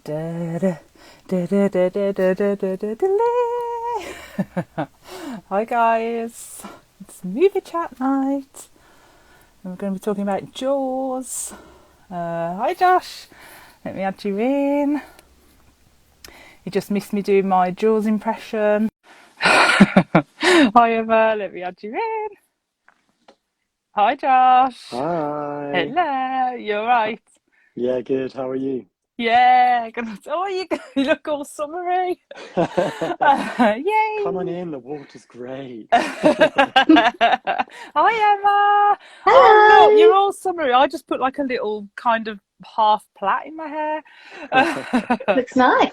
Da, da, da, da, da, da, da, da, da, da. Hi guys, it's movie chat night and we're going to be talking about Jaws. Hi Josh, let me add you in. You just missed me doing my Jaws impression. Hi Emma, let me add you in. Hi Josh. Hi. Hello, you alright? Yeah, good. How are you? Yeah, you look all summery. Yay! Come on in, the water's great. Hi Emma. Oh look, Hello. you're all summery. I just put like a little kind of half plait in my hair. Looks nice.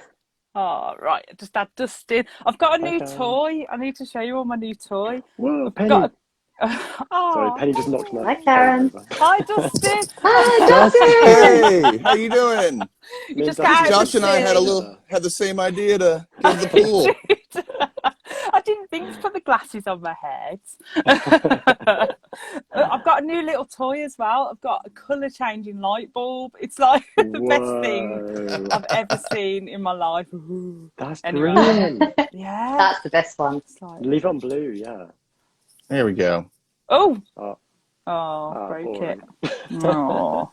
Oh right, I just add dust in. I've got a Hi, new Karen. toy. I need to show you all my new toy. Whoa, I've got Penny. a Sorry, oh, Penny just knocked my Hi, phone Karen. over. hi Dustin. Hi, Dustin. Dustin! Hey, how you doing? You Me and just got Because Dustin out look of the Josh and I sea. had the same idea to go to the I pool. did. I didn't think to put the glasses on my head. I've got a new little toy as well. I've got a colour changing light bulb. It's like the best thing Whoa. I've ever seen in my life. That's Anyway, brilliant. yeah. That's the best one. It's like, Leave it on blue, yeah. There we go. oh, Oh, broke it. boring. Oh.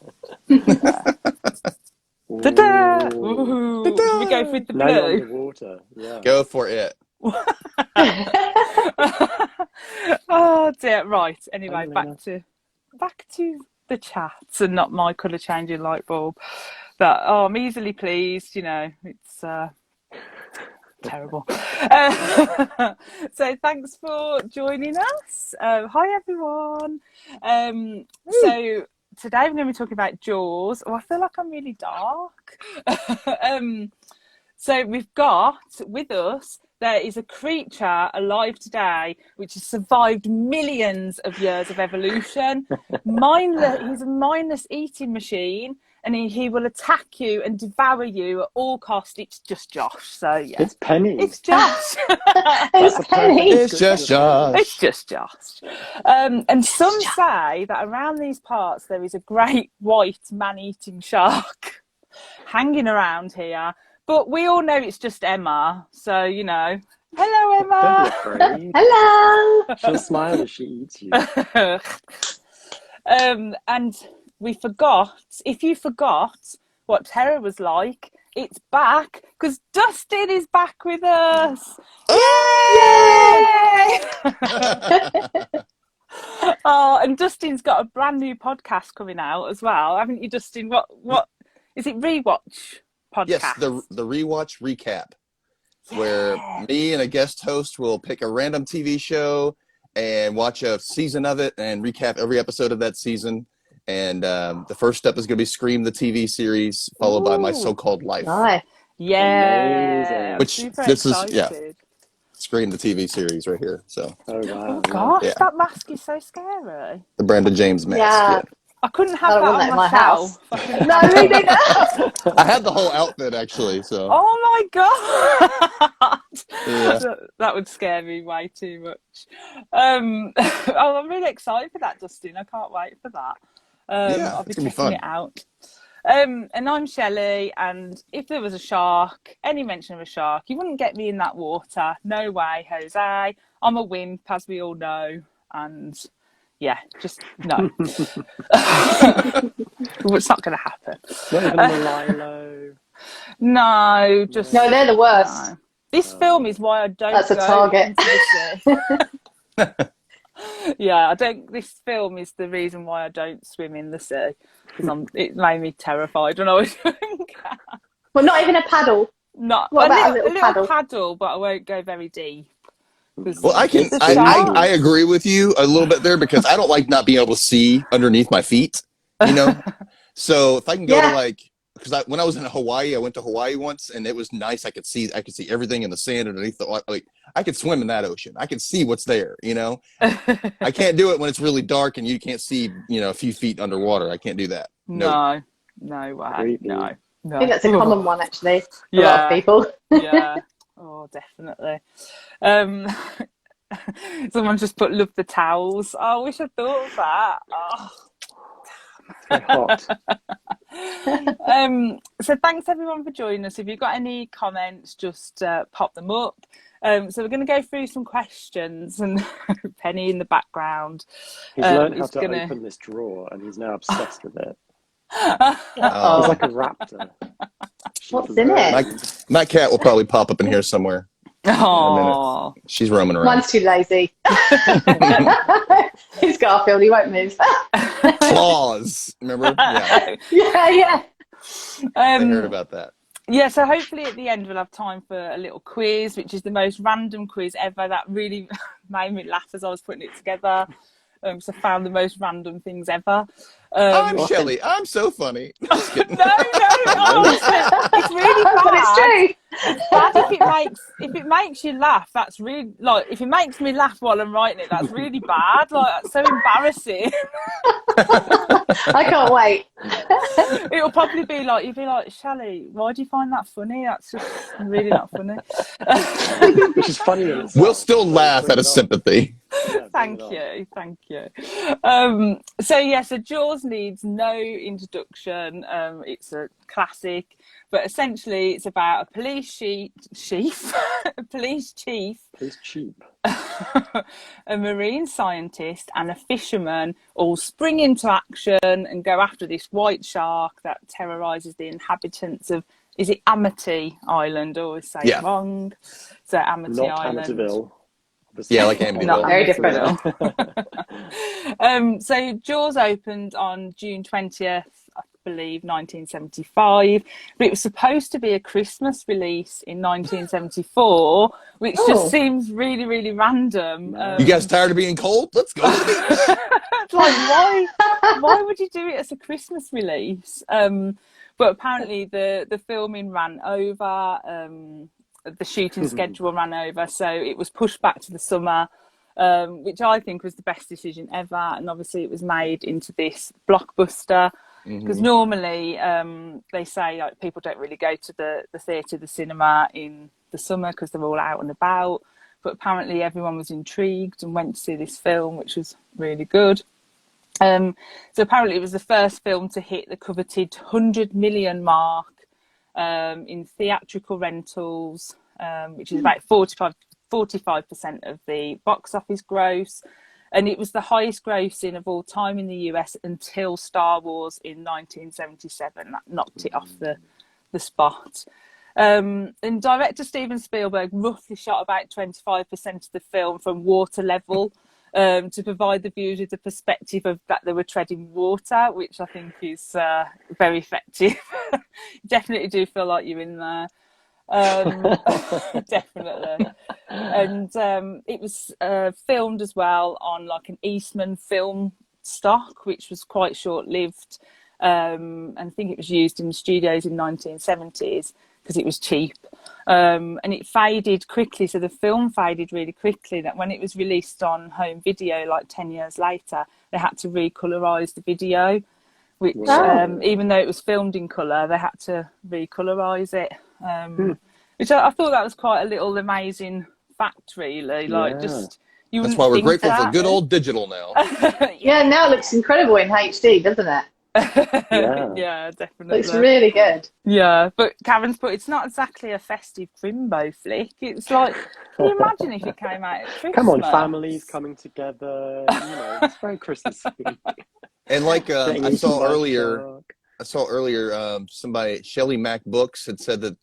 Ta-da! Ooh. Ooh. Should we go Ta-da! with the Now you're blue? underwater, yeah. Go for it. Oh dear. Right. Anyway, Melina. back to the chats and not my colour changing light bulb. But I'm easily pleased. You know, it's terrible. So thanks for joining us. Hi everyone. So today we're going to be talking about Jaws. Oh, I feel like I'm really dark. So we've got with us, there is a creature alive today which has survived millions of years of evolution. He's a mindless eating machine, and he will attack you and devour you at all cost. It's just Josh. So yeah, It's Penny. it's Josh. That's It's a perfect Penny. It's description just of Penny. It's Josh. just Josh. And some say that around these parts there is a great white man-eating shark hanging around here. But we all know it's just Emma. So, you know, hello, Don't be Emma. afraid. Hello. She'll smile as she eats you. And we forgot, if you forgot what terror was like, it's back because Dustin is back with us. Yay! Oh, and Dustin's got a brand new podcast coming out as well, haven't you, Dustin? What is it? Rewatch Yes, podcast. the rewatch recap, where me and a guest host will pick a random TV show and watch a season of it and recap every episode of that season. And the first step is going to be Scream, the TV series, followed by My Ooh, So-Called Life, Nice. yeah, I'm Amazing. which super this is, yeah, excited. Scream, the TV series right here. So, Oh, Oh wow, yeah. gosh, yeah, that mask is so scary. the Brandon James mask, Yeah, yeah. I couldn't I have don't that want on that in my my house. shelf. I couldn't No, have me it. neither. I had the whole outfit, actually, so, Oh my god, yeah. that would scare me way too much. Oh, I'm really excited for that, Dustin. I can't wait for that. Yeah, I'll be it's going to be checking it fun. out. And I'm Shelley, and if there was a shark, any mention of a shark, you wouldn't get me in that water. No way, Jose. I'm a wimp, as we all know, and yeah, just no. It's not going to happen. Not even the Lilo. No, No, just they're the worst. no. This film is why I don't That's a go target. into the sea. Yeah, I don't. This film is the reason why I don't swim in the sea because it made me terrified when I was young. Well, not even a paddle. Not What about a a little little paddle? paddle, but I won't go very deep because Well, It's the I sharks. spooky. agree with you a little bit there because I don't like not being able to see underneath my feet, you know? So if I can go to Yeah. like, because when I was in Hawaii, I went to Hawaii once and it was nice. I could see everything in the sand underneath the, like, I could swim in that ocean. I could see what's there, you know? I can't do it when it's really dark and you can't see, a few feet underwater. I can't do that. No. No, no way, Creepy. no, I no. think that's a common one, actually. For a lot of Yeah, people. yeah. Oh, definitely. Um, Someone just put love the towels. Oh, I wish I thought of that. Oh, Very hot. So thanks everyone for joining us. If you've got any comments, just pop them up. So we're going to go through some questions, and Penny in the background. He's learned how is to gonna... open this drawer, and he's now obsessed with it. Oh. He's like a raptor. What's in it? My cat will probably pop up in here somewhere. Oh, She's roaming around. Mine's too lazy. It's Garfield, he won't move. Claws. Remember? Yeah. Yeah. I heard about that. Yeah, so hopefully at the end we'll have time for a little quiz, which is the most random quiz ever. That really made me laugh as I was putting it together. So I found the most random things ever. I'm Shelley. I'm so funny. Just kidding. No, it's really bad. But it's true. It's bad if it makes you laugh. That's really, like, if it makes me laugh while I'm writing it, that's really bad. Like, that's so embarrassing. I can't wait. It'll probably be like, you'll be like, Shelley, why do you find that funny? That's just really not funny. Which is funny. We'll still laugh out of sympathy. Yeah, Thank you. So Jaws needs no introduction. It's a classic, but essentially it's about a police chief, a marine scientist, and a fisherman all spring into action and go after this white shark that terrorizes the inhabitants of, is it Amity Island? I always say it wrong. So Amity Not Island. Amityville. Yeah, like Amityville. Not very different. So Jaws opened on June 20th, I believe, 1975, but it was supposed to be a Christmas release in 1974, which just seems really, really random. You guys tired of being cold? Let's go to the beach. It's like, why would you do it as a Christmas release? But apparently the filming ran over. The shooting schedule ran over, so it was pushed back to the summer, which I think was the best decision ever. And obviously it was made into this blockbuster, because normally they say, like, people don't really go to the theatre, the cinema in the summer because they're all out and about, but apparently everyone was intrigued and went to see this film, which was really good. So apparently it was the first film to hit the coveted 100 million mark in theatrical rentals, which is about 45% of the box office gross, and it was the highest grossing of all time in the US until Star Wars in 1977. That knocked it off the spot. And director Steven Spielberg roughly shot about 25% of the film from water level, to provide the viewers with the perspective of that they were treading water, which I think is very effective. Definitely do feel like you're in there. Definitely. And it was filmed as well on like an Eastman film stock, which was quite short-lived. And I think it was used in studios in 1970s because it was cheap. And it faded quickly, so the film faded really quickly, that when it was released on home video like 10 years later, they had to recolorize the video, which even though it was filmed in colour, they had to recolorize it, which I thought that was quite a little amazing fact, really. Like, just you That's wouldn't why we're think grateful that. for good old digital now. Yeah, now it looks incredible in HD, doesn't it? Yeah, definitely. Looks really good. Yeah, but Karen's put, it's not exactly a festive Crimbo flick. It's like, can you imagine if it came out at Christmas? Come on, families coming together. You know, it's very Christmassy. And like Getting I into saw White earlier, Shark. somebody, Shelley Mack Books, had said that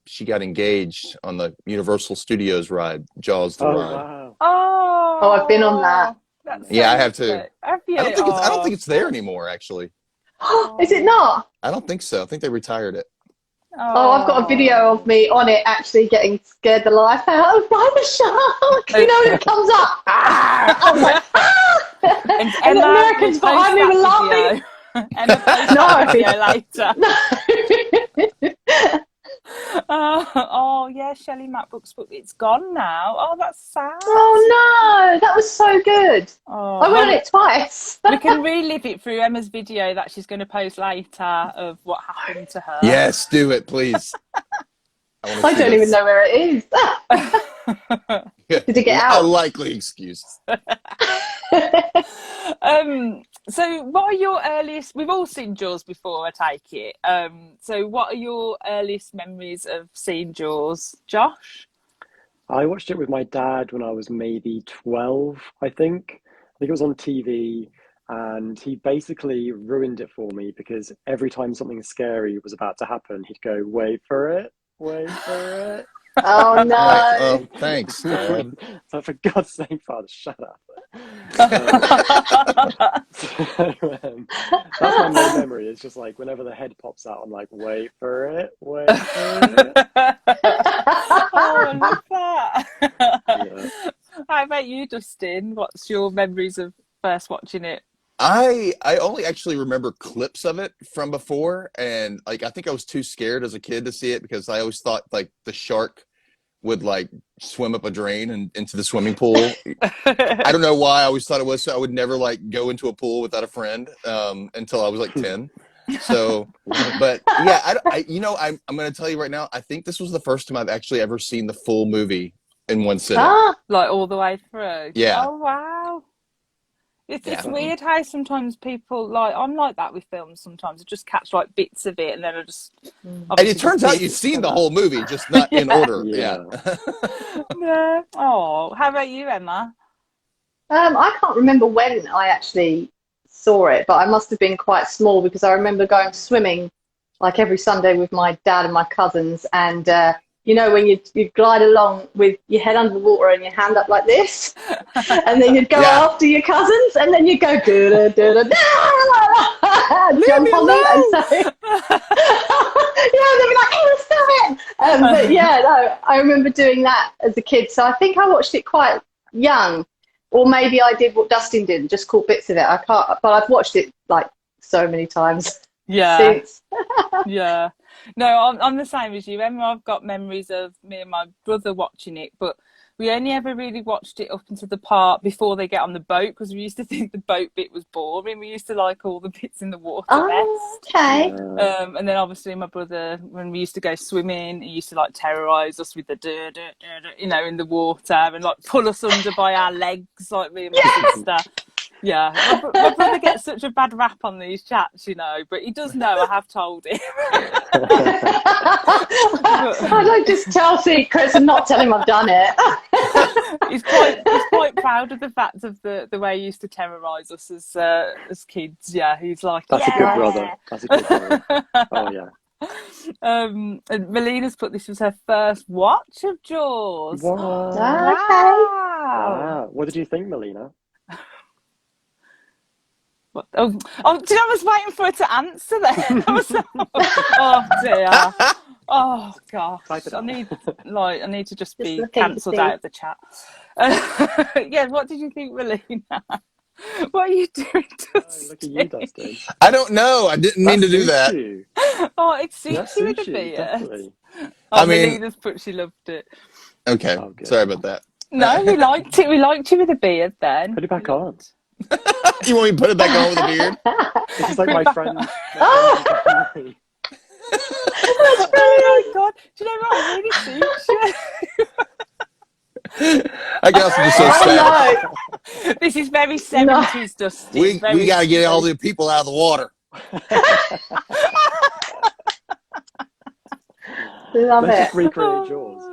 she got engaged on the Universal Studios ride, Jaws the Oh, ride. wow. Oh, I've been on that. That's Yeah, I so have too. sweet. Have you? I don't think it's there anymore. Actually, Is it not? I don't think so. I think they retired it. Oh, I've got a video of me on it actually getting scared the life out of by the shark. You know, when it comes up. I was like, and the Americans behind me were laughing. Emma posted that video later. Oh yeah, Shelley Mack Books book. It's gone now. Oh, that's sad. Oh no, that was so good. Oh, I went on it twice. we can relive it through Emma's video that she's going to post later of what happened to her. Yes, do it, please. I don't even know where it is. Did it get out? A likely excuse. So what are your earliest, we've all seen Jaws before, I take it. So what are your earliest memories of seeing Jaws? Josh? I watched it with my dad when I was maybe 12, I think. I think it was on TV, and he basically ruined it for me because every time something scary was about to happen, he'd go, wait for it, wait for it. Oh I'm like, no. oh, thanks, Dad. So for God's sake, Father, shut up. That's my main memory. It's just like whenever the head pops out, I'm like, wait for it, wait for it. Oh, I love that. Yeah. How about you, Dustin? What's your memories of first watching it? I only actually remember clips of it from before, and like I think I was too scared as a kid to see it because I always thought like the shark would like swim up a drain and into the swimming pool. I don't know why I always thought it was, so I would never like go into a pool without a friend until I was like 10. So, but yeah, I'm going to tell you right now, I think this was the first time I've actually ever seen the full movie in one sitting. Ah, Like all the way through? Yeah. Oh, wow. It's Yeah. weird how sometimes people, like, I'm like that with films sometimes. I just catch like bits of it and then I just... And it turns out you've seen the whole movie, just not in Yeah. order. Yeah. Yeah. Oh, how about you, Emma? I can't remember when I actually saw it, but I must have been quite small because I remember going swimming like every Sunday with my dad and my cousins, and you know when you glide along with your head under the water and your hand up like this, and then you'd go Yeah. after your cousins, and then you'd go da da da da jump on them, and so yeah, they'd be like, "Hey, let's do it!" But yeah, no, I remember doing that as a kid, so I think I watched it quite young. Or maybe I did what Dustin did, just caught bits of it. I can't, but I've watched it like so many times Yeah. since. Yeah. No, I'm the same as you, Emma. I've got memories of me and my brother watching it, but we only ever really watched it up until the part before they get on the boat because we used to think the boat bit was boring. We used to like all the bits in the water Oh, best. okay. And then obviously my brother, when we used to go swimming, he used to like terrorise us with the in the water and like pull us under by our legs, like me and my sister. Yeah, my brother gets such a bad rap on these chats, but he does know I have told him. I don't just tell secrets and not tell him I've done it. He's quite proud of the fact of the way he used to terrorise us as kids. Yeah, he's like, That's a good brother. That's a good brother. Oh yeah. And Melina's put this was her first watch of Jaws. What? Okay. Wow. What did you think, Melina? What? Oh, do you know, I was waiting for her to answer then. Oh dear. Oh gosh. Type it I out. need to just be looking to cancelled see. out of the chat. Yeah, what did you think, Melina? What are you doing, Oh, Dustin? look at you, Dustin. I don't know. I didn't mean to do that. Sushi. Oh, it That suits you with a sushi, beard. definitely. Oh, I mean- Melina's put she loved it. Okay. Oh, good. Sorry about that. No, we liked it. We liked you with a beard then. Put it back on. You want me to put it back on with a beard? This is like Bring my back friend. Oh my god! Do you know what? It really suits you. I can also just so sad. No. This is very 70s, Dusty. We got to get all the people out of the water. Love Let's it. just recreate Jaws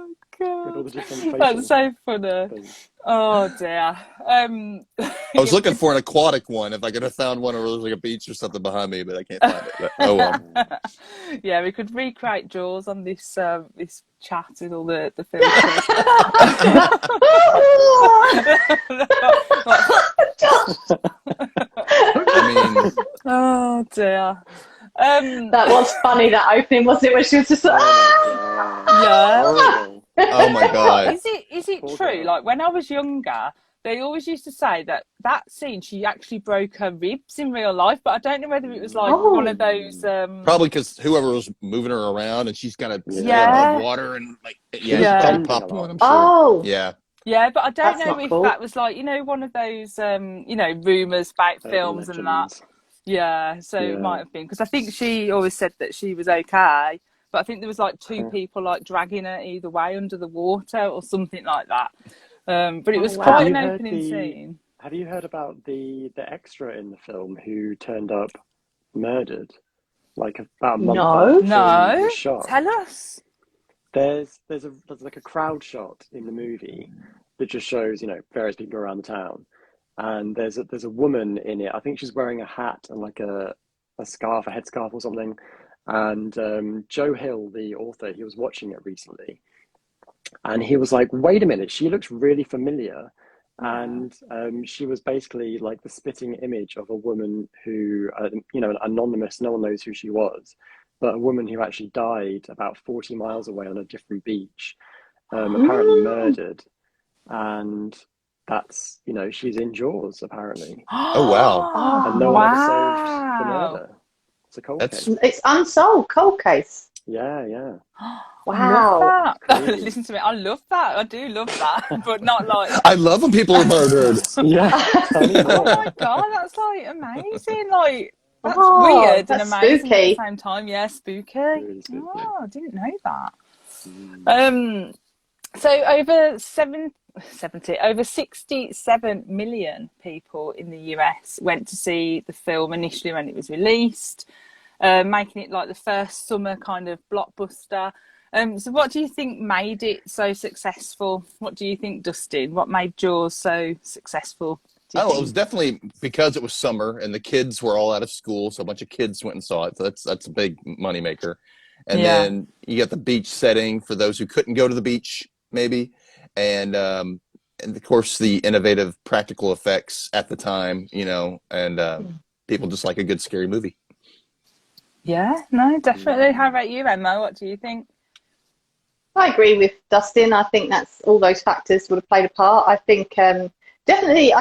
Oh, with all God. the different facial That's so funny. things. Oh dear. I was looking for an aquatic one if I could have found one where there was like a beach or something behind me, but I can't find it. But, oh well. Yeah, we could recreate Jaws on this this chat with all the filters. I mean, Oh dear. That was funny, that opening, wasn't it? When she was just like, Oh my God. Yeah. Horrible. oh my god. Is it Poor true? girl. Like when I was younger, they always used to say that scene she actually broke her ribs in real life, but I don't know whether it was like Oh. one of those. Probably because whoever was moving her around and she's got to stay Yeah. above water and like Yeah. she probably Bending popped a lot. one. I'm sure. oh, Yeah. Yeah, but I don't That's know not if cool. that was like one of those rumours about films and that. Legends. Yeah, so Yeah. it might have been because I think she always said that she was okay, but I think there was like two Huh. people like dragging her either way under the water or something like that. But it was wow. quite Have an you heard opening the- scene. have you heard about the extra in the film who turned up murdered, like about a month after No. the film No, was shot? tell us. There's like a crowd shot in the movie that just shows, various people around the town, and there's a woman in it. I think she's wearing a hat and like a scarf, a headscarf or something. And Joe Hill, the author, he was watching it recently, and he was like, "Wait a minute, she looks really familiar." And she was basically like the spitting image of a woman who, anonymous, no one knows who she was, but a woman who actually died about 40 miles away on a different beach, apparently murdered. And that's, she's in Jaws, apparently. Oh wow, And no one ever solved the Wow. murder. It's a cold that's case. It's unsolved, cold case. Yeah, yeah. I Wow. love that. Crazy. Listen to me. I love that. I do love that, but not like. I love when people are murdered. Yeah, tell me Oh more. my god, that's like amazing. Like that's Oh, weird and that's amazing spooky. at the same time. Yeah, spooky. Really spooky. Oh, I didn't know that. Mm. So over 67 million people in the US went to see the film initially when it was released, making it like the first summer kind of blockbuster. So what do you think made it so successful? What do you think, Dustin? What made Jaws so successful? It was definitely because it was summer and the kids were all out of school, so a bunch of kids went and saw it. So that's a big moneymaker. And then you got the beach setting for those who couldn't go to the beach, maybe, and of course the innovative practical effects at the time, and people just like a good scary movie. Yeah, no, definitely. How about you, Emma? What do you think? I agree with Dustin. I think that's all those factors would have played a part. I think definitely,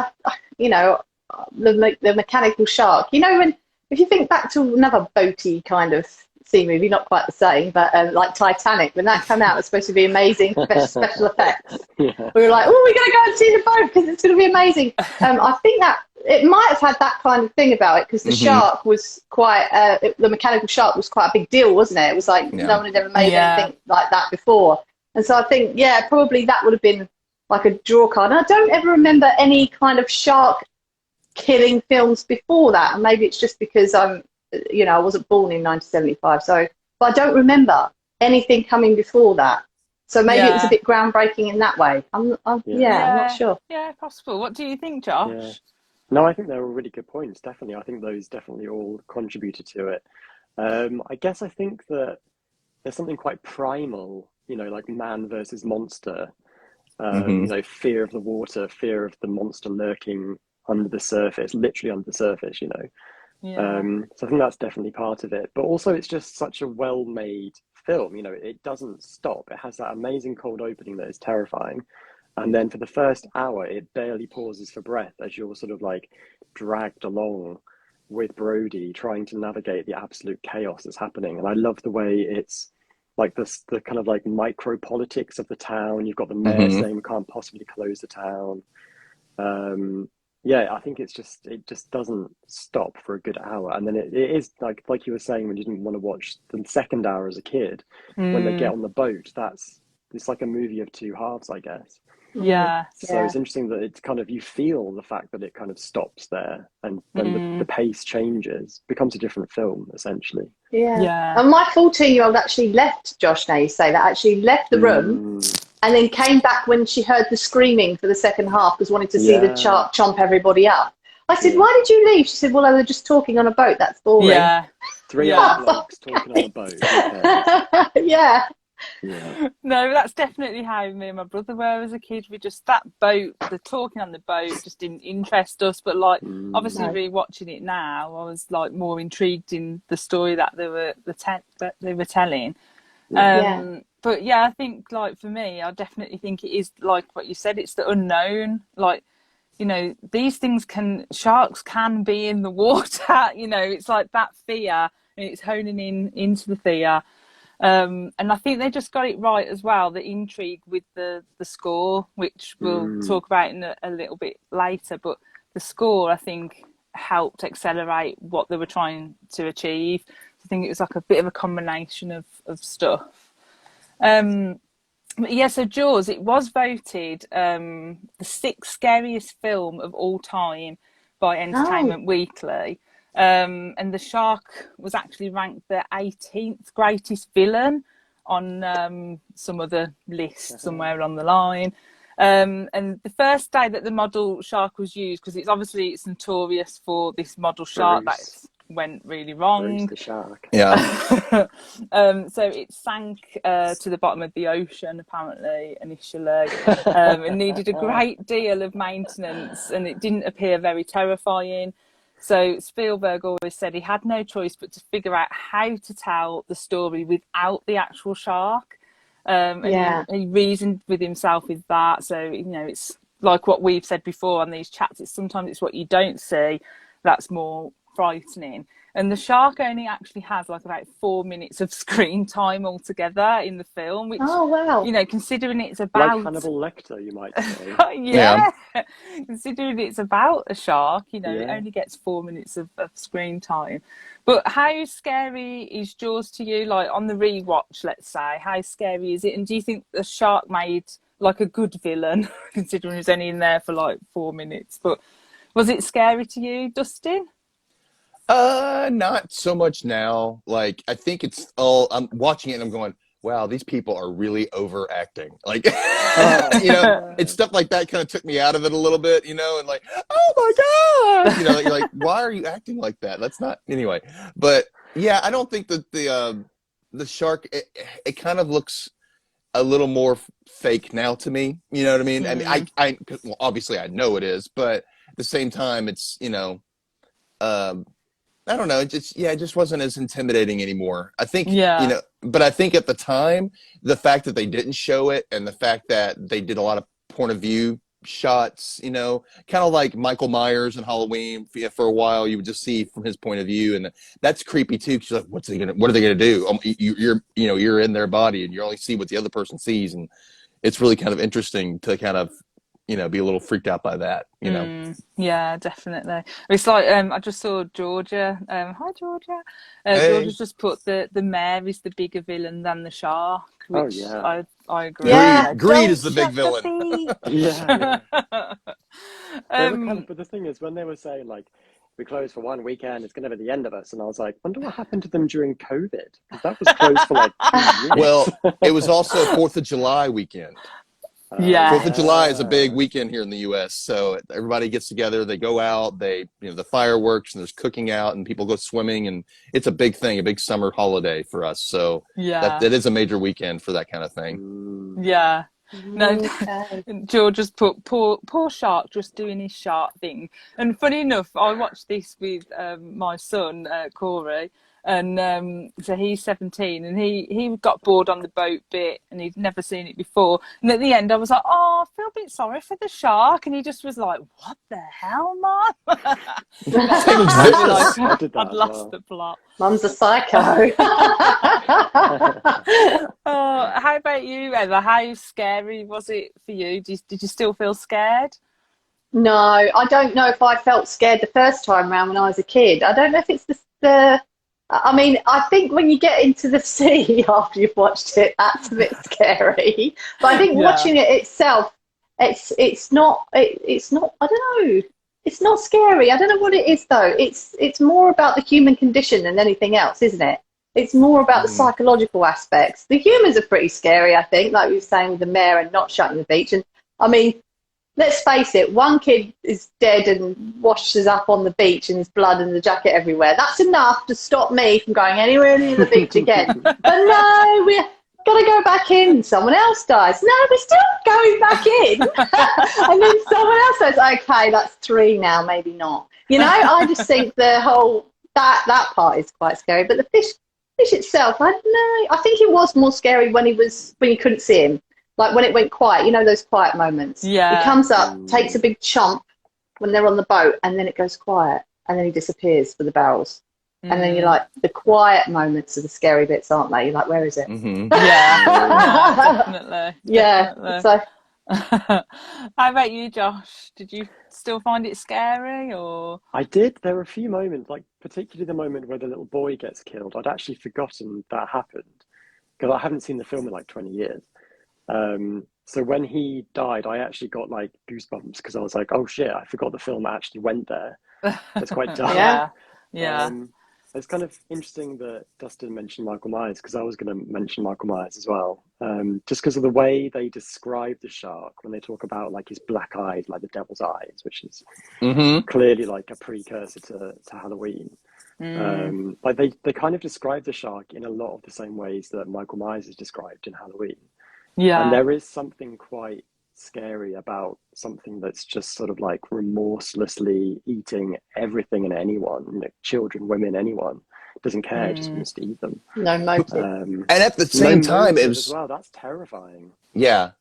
the mechanical shark. If you think back to another boaty kind of sea movie, not quite the same, but like Titanic, when that came out, it was supposed to be amazing special effects. Yeah. We were like, oh, we're going to go and see the boat because it's going to be amazing. I think that it might have had that kind of thing about it because the shark was quite, the mechanical shark was quite a big deal, wasn't it? It was like no one had ever made anything like that before. And so I think, probably that would have been like a draw card. And I don't ever remember any kind of shark killing films before that. And maybe it's just because I wasn't born in 1975. But I don't remember anything coming before that. So maybe it was a bit groundbreaking in that way. I'm not sure. Yeah, possible. What do you think, Josh? Yeah. No, I think they were really good points. Definitely. I think those definitely all contributed to it. I guess I think that there's something quite primal, like man versus monster, fear of the water, fear of the monster lurking under the surface, literally under the surface, Yeah. So I think that's definitely part of it. But also it's just such a well-made film, it doesn't stop. It has that amazing cold opening that is terrifying. And then for the first hour, it barely pauses for breath as you're sort of like dragged along with Brody trying to navigate the absolute chaos that's happening. And I love the way it's like the kind of like micro politics of the town. You've got the mayor saying we can't possibly close the town. I think it just doesn't stop for a good hour. And then it is like you were saying when you didn't want to watch the second hour as a kid, when they get on the boat, it's like a movie of two halves, I guess. Yeah. So it's interesting that it's kind of, you feel the fact that it kind of stops there and then the pace changes, becomes a different film, essentially. Yeah. And my 14-year-old actually left, Josh, now you say that, actually left the room and then came back when she heard the screaming for the second half because wanted to see the shark chomp everybody up. I said, why did you leave? She said, well, they were just talking on a boat. That's boring. Yeah. 3 hour blocks talking on a boat. Okay. Yeah. No, that's definitely how me and my brother were as a kid. That boat, the talking on the boat just didn't interest us. But like, obviously, rewatching it now, I was like more intrigued in the story that they were telling. But I think like for me, I definitely think it is like what you said. It's the unknown. Like, these sharks can be in the water. It's like that fear, and it's honing into the fear. And I think they just got it right as well, the intrigue with the score, which we'll talk about in a little bit later. But the score, I think, helped accelerate what they were trying to achieve. I think it was like a bit of a combination of stuff. But yeah, so Jaws, it was voted the sixth scariest film of all time by Oh, Entertainment Weekly. And the shark was actually ranked the 18th greatest villain on some other list somewhere on the line. And the first day that the model shark was used, because it's notorious for this model shark that Bruce. went really Bruce wrong. the shark. Yeah. So it sank to the bottom of the ocean apparently initially, and needed a great deal of maintenance, and it didn't appear very terrifying. So Spielberg always said he had no choice but to figure out how to tell the story without the actual shark. And yeah. he reasoned with himself with that. So, it's like what we've said before on these chats. Sometimes it's what you don't see that's more frightening. And the shark only actually has like about 4 minutes of screen time altogether in the film, which, Oh, wow. Considering it's Like about Hannibal Lecter, you might say. Yeah. yeah, considering it's about a shark, it Yeah. only gets 4 minutes of screen time. But how scary is Jaws to you? Like on the rewatch, let's say, how scary is it? And do you think the shark made like a good villain, considering he was only in there for like 4 minutes? But was it scary to you, Dustin? Not so much now. Like, I think it's all, I'm watching it and I'm going, wow, these people are really overacting. Like, Oh, yeah. it's stuff like that kind of took me out of it a little bit, and like, oh my gosh, like, you're like, why are you acting like that? That's not, anyway. But yeah, I don't think that the shark, it kind of looks a little more fake now to me. You know what I mean? I mean, Mm, well, obviously I know it is, but at the same time, it's, um, I don't know. It just wasn't as intimidating anymore. I think, yeah, but I think at the time, the fact that they didn't show it and the fact that they did a lot of point of view shots, kind of like Michael Myers in Halloween. For a while, you would just see from his point of view, and that's creepy too. Because like, what are they gonna do? You're in their body, and you only see what the other person sees, and it's really kind of interesting to kind of, be a little freaked out by that. yeah, definitely. It's like I just saw Georgia. Hi, Georgia. Hey, Georgia's just put the mayor is the bigger villain than the shark, Oh, which yeah. I agree. Yeah. Greed is Don't the big shut the villain. Yeah, yeah. beak. They were kind of, um, but the thing is, when they were saying, like, we closed for one weekend, it's going to be the end of us. And I was like, wonder what happened to them during COVID? Because that was closed for like 2 years. Well, it was also 4th of July weekend. yeah, 4th of July is a big Yeah. weekend here in the U.S. So everybody gets together, they go out, the fireworks, and there's cooking out, and people go swimming, and it's a big thing, a big summer holiday for us. So yeah, that is a major weekend for that kind of thing. Mm. yeah. No, Okay. George just put poor shark just doing his shark thing. And funny enough, I watched this with my son Corey, and so he's 17, and he got bored on the boat bit, and he'd never seen it before. And at the end, I was like, "Oh, I feel a bit sorry for the shark," and he just was like, "What the hell, Mum?" That's Same when as I knew, this. like I did that I'd as lost well. the plot. Mum's a psycho. Oh, how about you, Emma? How scary was it for you? Did you still feel scared? No, I don't know if I felt scared the first time round when I was a kid. I don't know if it's the I mean, I think when you get into the sea after you've watched it, that's a bit scary. But I think Yeah. watching it itself, it's not I don't know. It's not scary. I don't know what it is though. It's more about the human condition than anything else, isn't it? It's more about the Mhm. psychological aspects. The humans are pretty scary, I think, like you were saying with the mayor and not shutting the beach. And I mean, let's face it, one kid is dead and washes up on the beach and there's blood and the jacket everywhere. That's enough to stop me from going anywhere near the beach again. But no, we're got to go back in. Someone else dies. No, we're still going back in. And then someone else says, okay, that's three now, maybe not. I just think the whole, that part is quite scary. But the fish itself, I don't know. I think it was more scary when you couldn't see him. Like when it went quiet, those quiet moments. He Yeah. comes up, takes a big chomp when they're on the boat, and then it goes quiet, and then he disappears for the barrels. And then you're Mm. like, the quiet moments are the scary bits, aren't they? You're like, where is it? Mhm. Yeah. No, definitely. Yeah. Definitely. So How about you, Josh? Did you still find it scary or? I did. There were a few moments, like particularly the moment where the little boy gets killed. I'd actually forgotten that happened because I haven't seen the film in like 20 years. So when he died, I actually got like goosebumps because I was like, oh shit, I forgot the film actually went there. It's quite dark. Yeah. Yeah. It's kind of interesting that Dustin mentioned Michael Myers because I was going to mention Michael Myers as well. Just because of the way they describe the shark when they talk about like his black eyes, like the devil's eyes, which is clearly like a precursor to Halloween. Like they kind of describe the shark in a lot of the same ways that Michael Myers is described in Halloween. Yeah. And there is something quite scary about something that's just sort of like remorselessly eating everything and anyone, you know, children, women, anyone, doesn't care, just wants to eat them. No motive. And at the same time, it was as well. That's terrifying. Yeah.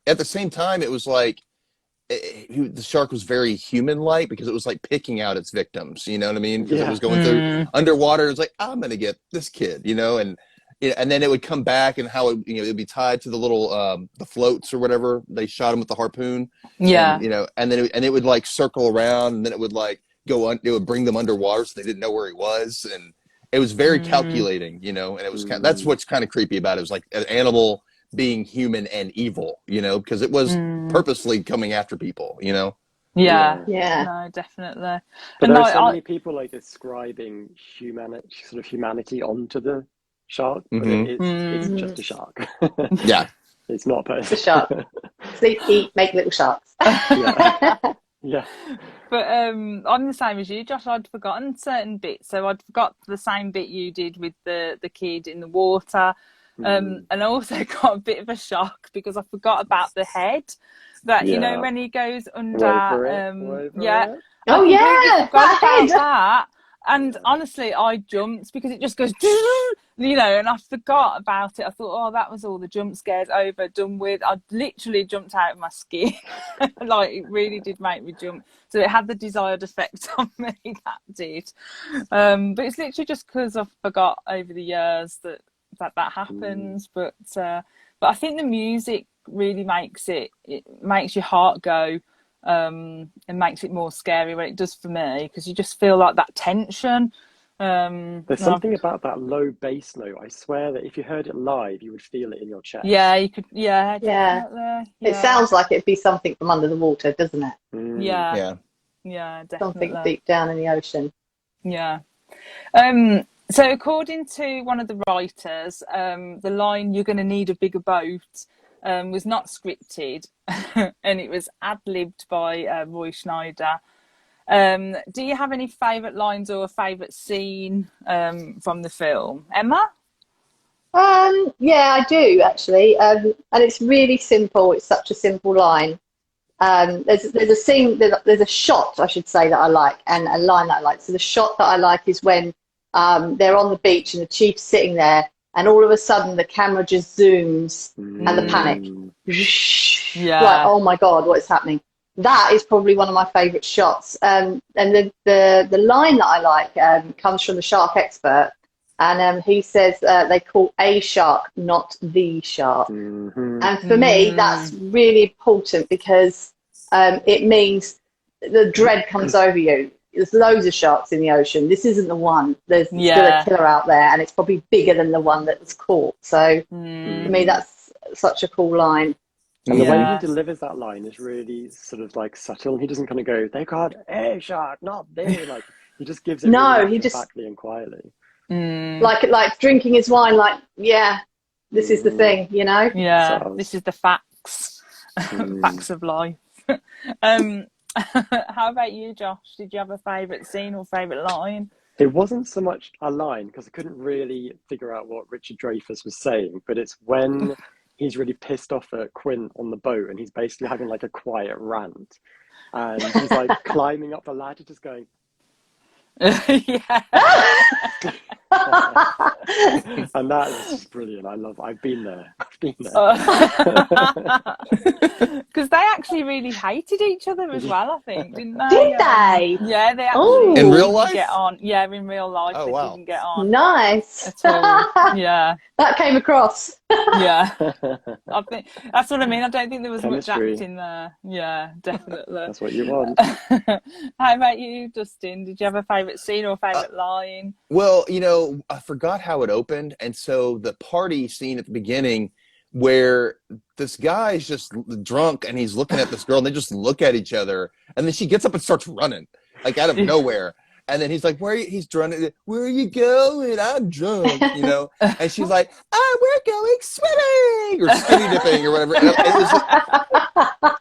At the same time, it was like the shark was very human-like because it was like picking out its victims. You know what I mean? Because it was going through underwater. It was like, I'm gonna get this kid, you know, and then it would come back and how it, you know, it'd be tied to the little the floats or whatever. They shot him with the harpoon. Yeah. And, you know, and then it would like circle around, and then it would like go on. It would bring them underwater, so they didn't know where he was, and it was very calculating, you know. And it was that's what's kind of creepy about it. It was like an animal being human and evil, you know, because it was purposely coming after people, you know. Yeah. No, definitely. But there are so many people like describing humanity onto the shark, but it's just a shark. Yeah. It's not a person. It's a shark. Sleep, eat, make little sharks. Yeah. But I'm the same as you, Josh. I'd forgotten certain bits. So I'd forgot the same bit you did with the kid in the water. And I also got a bit of a shock because I forgot about the head. That, you know, when he goes under... Wait for it. Oh, yeah! Forgot about that. And honestly, I jumped because it just goes, you know, and I forgot about it. I thought, oh, that was all the jump scares over, done with. I literally jumped out of my skin. Like, it really did make me jump. So it had the desired effect on me, that did. But it's literally just because I forgot over the years that happens. But I think the music really makes your heart go. And makes it more scary when it does for me, because you just feel like that tension. There's something about that low bass note. I swear that if you heard it live, you would feel it in your chest. Yeah, you could. Yeah, definitely. It sounds like it'd be something from under the water, doesn't it? Yeah, definitely. Something deep down in the ocean. Yeah. So according to one of the writers, the line "you're going to need a bigger boat" was not scripted, and it was ad-libbed by Roy Schneider. Do you have any favourite lines or a favourite scene from the film, Emma? Yeah, I do actually, and it's really simple. It's such a simple line. There's a scene, there's a shot, I should say, that I like, and a line that I like. So the shot that I like is when they're on the beach and the chief's sitting there, and all of a sudden the camera just zooms and the panic. Yeah. Like, oh my God, what is happening? That is probably one of my favourite shots. And the line that I like comes from the shark expert. And he says they call a shark, not the shark. And for me, that's really important because it means the dread comes over you. There's loads of sharks in the ocean. This isn't the one. There's still a killer out there, and it's probably bigger than the one that was caught. So for me, that's such a cool line. And the way he delivers that line is really sort of like subtle. He doesn't kind of go, they caught a shark, not they. Like, he just gives it really compactly and quietly. Like drinking his wine, like, this is the thing, you know? Yeah, this is the facts. Facts of life. How about you, Josh? Did you have a favourite scene or favourite line? It wasn't so much a line because I couldn't really figure out what Richard Dreyfuss was saying, but it's when he's really pissed off at Quint on the boat and he's basically having like a quiet rant. And he's like climbing up the ladder just going, Yeah. And that is just brilliant. I've been there. Because they actually really hated each other as well, I think, didn't they? Did they? Yeah, they actually in real life get on. Yeah, in real life they didn't get on. Nice. At all. Yeah. That came across. Yeah. I think that's what I mean. I don't think there was Chemistry. much acting there. Yeah, definitely. That's what you want. How about you, Dustin? Did you have a favourite scene or a favourite line? Well, you know, I forgot how it opened, and so the party scene at the beginning where this guy's just drunk and he's looking at this girl and they just look at each other, and then she gets up and starts running like out of nowhere. And then he's like, he's drunk. Where are you going? I'm drunk, you know? And she's like, oh, we're going swimming or skinny dipping or whatever. And it was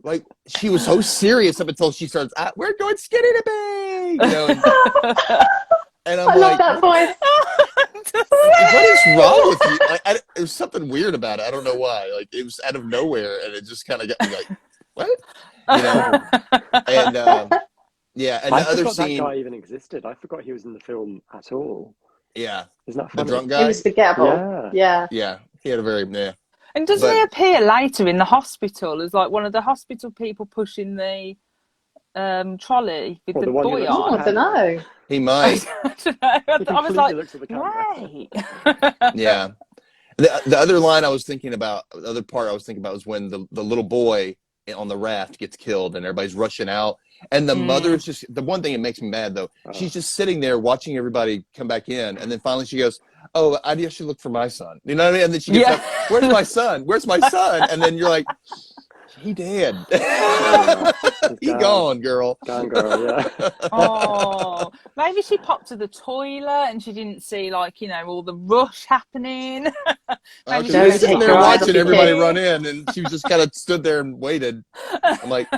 like, she was so serious up until she starts, we're going skinny dipping, you know? And I'm I love that voice. what is wrong with you? Like, there's something weird about it. I don't know why. Like, it was out of nowhere, and it just kind of got me like, what? You know? And yeah, and I the other forgot scene. that guy even existed. I forgot he was in the film at all. Yeah, Isn't that the funny? drunk He guy. was forgettable. Yeah. Yeah, he had a very And doesn't he appear later in the hospital as like one of the hospital people pushing the trolley with the one who boy looks on? Oh, I don't know. He might. I don't know. I was like, looks at the camera. right. Yeah. The other line I was thinking about, the other part I was thinking about was when the little boy on the raft gets killed and everybody's rushing out. And the mother's just, the one thing that makes me mad though, she's just sitting there watching everybody come back in. And then finally she goes, oh, I should look for my son. You know what I mean? And then she gets up, where's my son? Where's my son? And then you're like, he dead. He gone, girl. Gone, girl, yeah. Oh, maybe she popped to the toilet and she didn't see, like, you know, all the rush happening. She she was was sitting like, there "Oh, watching okay." everybody run in, and she just kind of stood there and waited. I'm like,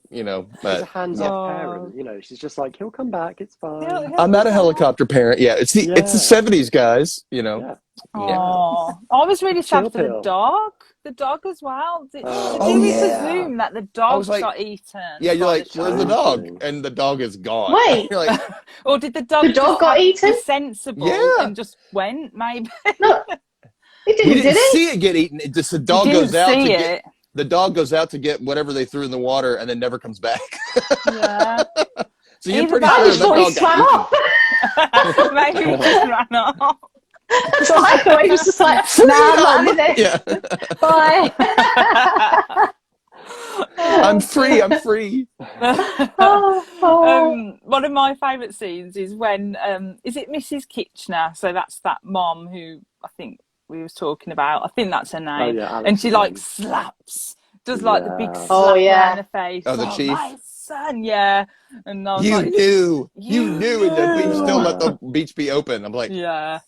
you know, She's but a hands-off parent. You know, she's just like, he'll come back. It's fine. I'm not a helicopter parent. Yeah, it's the 70s, guys. You know. Yeah. Oh, I was really sad for the pill. dog. The dog as well. Did Oh, we yeah. presume that the dog like, got eaten? Yeah, you're by like, where's the dog? And the dog is gone. Wait. You're like, or did the dog? The dog got eaten? Be sensible, Yeah. and just went. Maybe. No, he we didn't, didn't did he? see it get eaten. It just the dog Didn't goes out to see get it. the dog goes out to get whatever they threw in the water and then never comes back. Yeah. So you're Either pretty that I sure just that thought he dog swam got off. Maybe he just ran off. So I thought he was just like, nah, I'm not having this. Yeah. Bye. I'm free. I'm free. One of my favourite scenes is when is it Mrs. Kitchener? So that's that mom who I think we was talking about. I think that's her name. Alex And she like Jones. slaps, does like the big slap Oh, yeah. around her face. Oh, the chief? My son, yeah. And I was You like, knew. You You knew. And the beach still knew. let the beach be open. I'm like, yeah.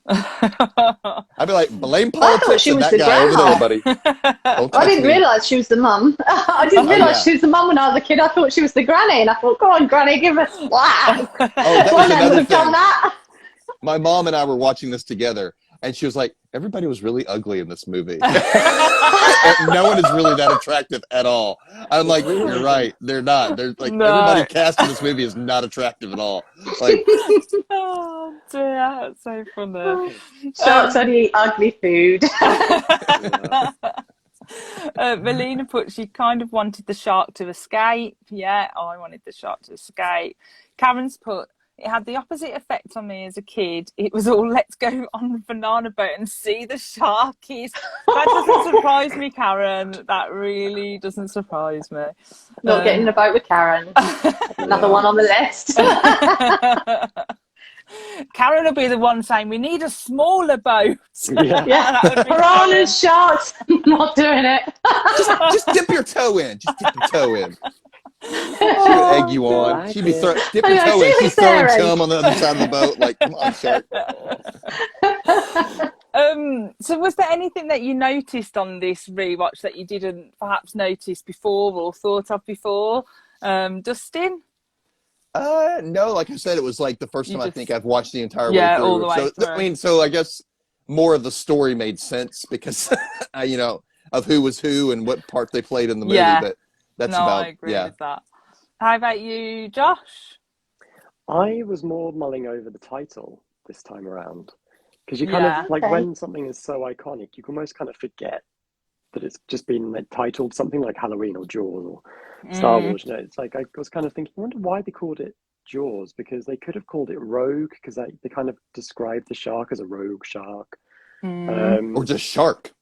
I'd be like, blame I thought politics she and was that the guy over grandma. there, buddy. Don't I touch didn't me. realise she was the mum. I didn't realise yeah. she was the mum when I was a kid. I thought she was the granny, and I thought, "Go on, granny, give us a slap." Oh, that One was of them would another have done thing. that. My mom and I were watching this together, and she was like, everybody was really ugly in this movie. No one is really that attractive at all. I'm like, you're right. They're not. They're like, No. everybody cast in this movie is not attractive at all. Like, Oh dear, that's so funny. Sharks only eat ugly food. Melina put she kind of wanted the shark to escape. Yeah, I wanted the shark to escape. Karen's put it had the opposite effect on me as a kid. It was all let's go on the banana boat and see the sharkies. That doesn't surprise me, Karen. That really doesn't surprise me. Not getting in a boat with Karen. Another one on the list. Karen will be the one saying we need a smaller boat. Yeah. Yeah, That would be piranhas, sharks. Not doing it. just dip your toe in. Just dip your toe in. She would egg you on. She'd be dip your I know, toe in. see She's what's there, throwing eh? chum on the other side of the boat. Like, come on, shark. So was there anything that you noticed on this rewatch that you didn't perhaps notice before or thought of before? Dustin? No, like I said, it was like the first time I think I've watched the entire way Yeah, through. all the way So through. I mean, so I guess more of the story made sense because you know, of who was who and what part they played in the movie. Yeah. But that's No, about I agree with that. How about you, Josh? I was more mulling over the title this time around because you kind Yeah. of like Okay. when something is so iconic, you can almost kind of forget that it's just been like, titled something like Halloween or Jaws or Star Wars. You know, it's like I was kind of thinking, I wonder why they called it Jaws because they could have called it Rogue because they kind of described the shark as a rogue shark. or just shark.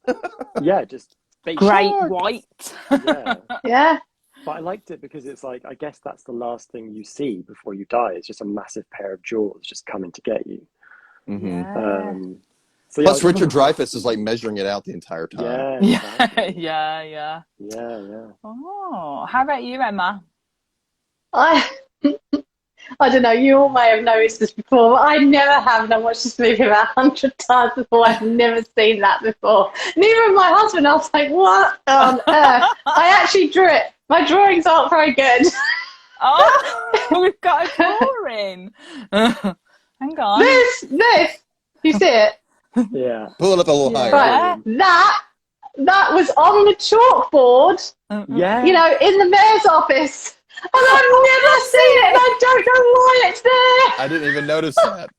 Yeah, just big Great shark. white. Yeah. Yeah. But I liked it because it's like, I guess that's the last thing you see before you die. It's just a massive pair of jaws just coming to get you. Mm-hmm. Yeah. So yeah, I Plus, was Richard wondering- Dreyfuss is like measuring it out the entire time. Yeah, Yeah, exactly. yeah. Yeah. Oh, how about you, Emma? I I don't know, you all may have noticed this before, but I never have, and I watched this movie about 100 times before. I've never seen that before. Neither of my husband. I was like, what on earth? I actually drew it. My drawings aren't very good. Oh, we've got a drawing. Hang on. This. You see it? Yeah. Pull it up a little Yeah. higher. Right. That was on the chalkboard, Yeah. you know, in the mayor's office. And I've never seen it, and I don't know why it's there. I didn't even notice that.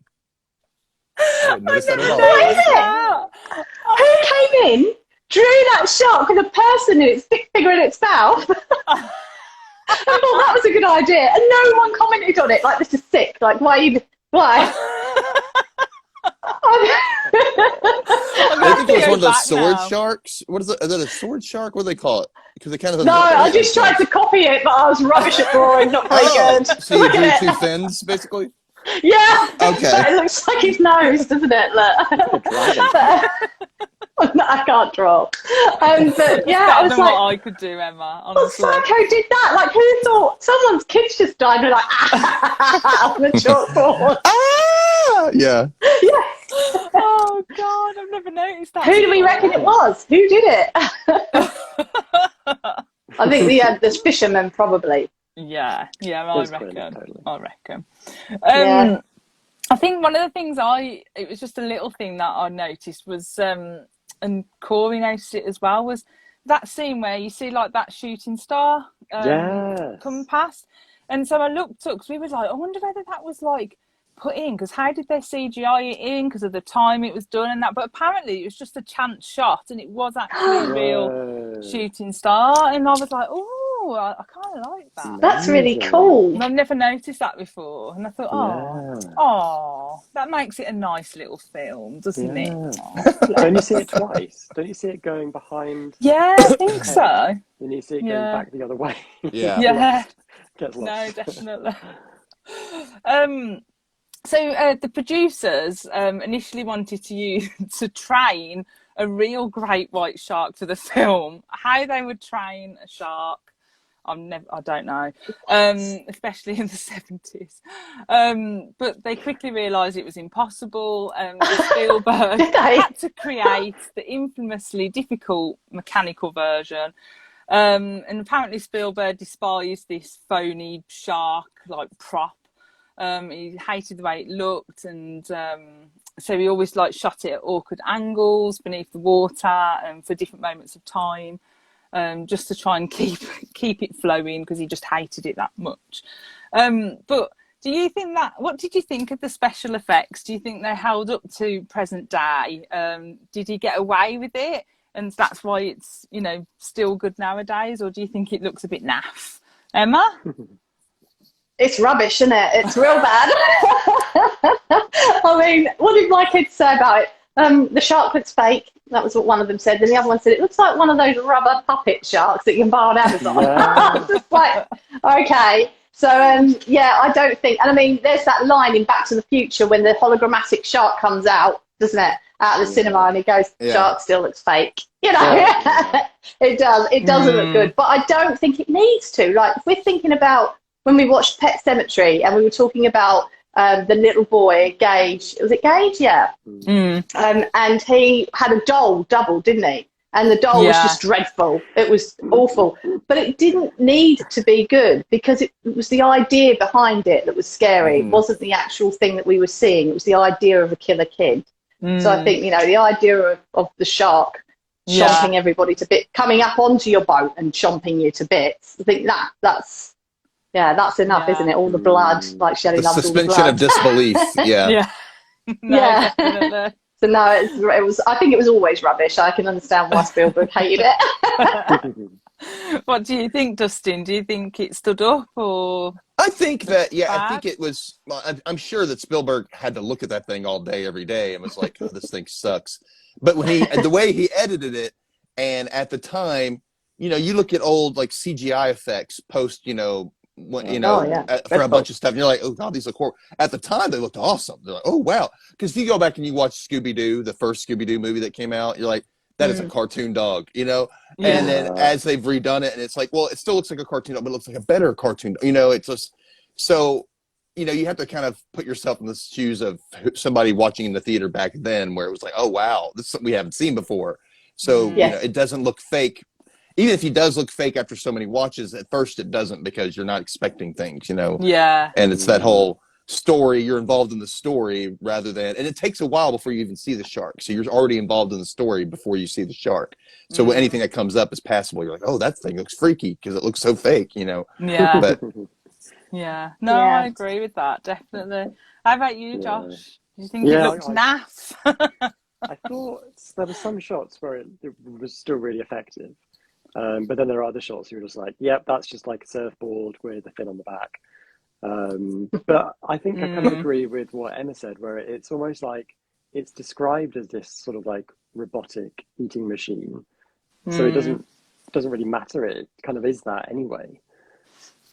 I didn't notice that at all. What is it? Who came in, drew that shark with a person in its stick figure in its mouth? I thought that was a good idea, and no one commented on it. Like, this is sick. Like, why? I think it was go one of those back sword now. sharks. What is it? Is it a sword shark? What do they call it? Because it kind of No, I just tried to copy it, but I was rubbish at drawing, not very good. So you Look drew at two it. fins, basically. Yeah. Okay. But it looks like his nose, doesn't it? Look. Dragon. No, I can't draw. But yeah, I Better was than like, what I could do, Emma. what Honestly. psycho did that? Like, who thought someone's kids just died? And they're like, on the chalkboard. Ah, yeah. Oh God, I've never noticed that. Who do we reckon it was? Who did it? I think the fishermen probably. Yeah, I It was reckon. brilliant, totally. I reckon. Yeah. I think one of the things it was just a little thing that I noticed was, and Corey noticed it as well, was that scene where you see like that shooting star Yes. come past. And so I looked up because we were like, I wonder whether that was like put in, because how did they CGI it in because of the time it was done and that? But apparently it was just a chance shot and it was actually a real Whoa. shooting star. And I was like, oh, I kind of like that. That's really Amazing. cool. And I've never noticed that before. And I thought, Yeah. that makes it a nice little film, doesn't Yeah. it? Aw. Don't you see it twice? Don't you see it going behind? Yeah, I think so. Then you see it going Yeah. back the other way. Yeah. Yeah, Gets no, lost. definitely. So the producers initially wanted to train a real great white shark for the film. How they would train a shark, I don't know, especially in the 70s. But they quickly realised it was impossible. Spielberg Did they? had to create the infamously difficult mechanical version. And apparently Spielberg despised this phony shark like prop. He hated the way it looked, and so he always like shot it at awkward angles beneath the water and for different moments of time, just to try and keep it flowing because he just hated it that much. But do you think what did you think of the special effects? Do you think they held up to present day? Did he get away with it, and that's why it's still good nowadays, or do you think it looks a bit naff? Emma? It's rubbish, isn't it? It's real bad. I mean, what did my kids say about it? The shark looks fake. That was what one of them said. Then the other one said, it looks like one of those rubber puppet sharks that you can buy on Amazon. I was just like, okay. So, yeah, I don't think... And I mean, there's that line in Back to the Future when the hologrammatic shark comes out, doesn't it? Out of the cinema, and it goes, Yeah. shark still looks fake. You know, it does. It doesn't look good. But I don't think it needs to. Like, if we're thinking about... When we watched Pet Sematary and we were talking about the little boy, Gage. Was it Gage? Yeah. And he had a doll double, didn't he? And the doll was just dreadful. It was awful. But it didn't need to be good because it was the idea behind it that was scary. It wasn't the actual thing that we were seeing. It was the idea of a killer kid. So I think, the idea of the shark chomping everybody to bits, coming up onto your boat and chomping you to bits, I think that's enough, isn't it? All the blood, like Shelley The loves all the suspension blood. of disbelief. Yeah. Yeah. No, Yeah. definitely. So no, it was. I think it was always rubbish. I can understand why Spielberg hated it. What do you think, Dustin? Do you think it stood up, or? I think that, I Bad? think it was, well, I'm sure that Spielberg had to look at that thing all day, every day, and was like, oh, this thing sucks. But when the way he edited it, and at the time, you look at old like CGI effects post, you know, Oh, yeah. for a bunch of stuff. And you're like, oh God, these look horrible. At the time, they looked awesome. They're like, oh wow. Because if you go back and you watch Scooby-Doo, the first Scooby-Doo movie that came out, you're like, that is a cartoon dog, you know? And then as they've redone it, and it's like, well, it still looks like a cartoon dog, but it looks like a better cartoon dog. You know, it's just, so, you know, you have to kind of put yourself in the shoes of somebody watching in the theater back then, where it was like, oh wow, this is something we haven't seen before. So, you know, it doesn't look fake. Even if he does look fake after so many watches, at first it doesn't, because you're not expecting things, you know? Yeah. And it's that whole story, you're involved in the story rather than, and it takes a while before you even see the shark. So you're already involved in the story before you see the shark. So anything that comes up is passable. You're like, oh, that thing looks freaky because it looks so fake, you know? Yeah. But yeah. No, I agree with that, definitely. How about you, Josh? Do you think it looked naff? I thought there were some shots where it was still really effective. But then there are other shots who are just like, yep, that's just like a surfboard with a fin on the back. But I think I kind of agree with what Emma said, where it's almost like it's described as this sort of like robotic eating machine. So it doesn't really matter. It kind of is that anyway.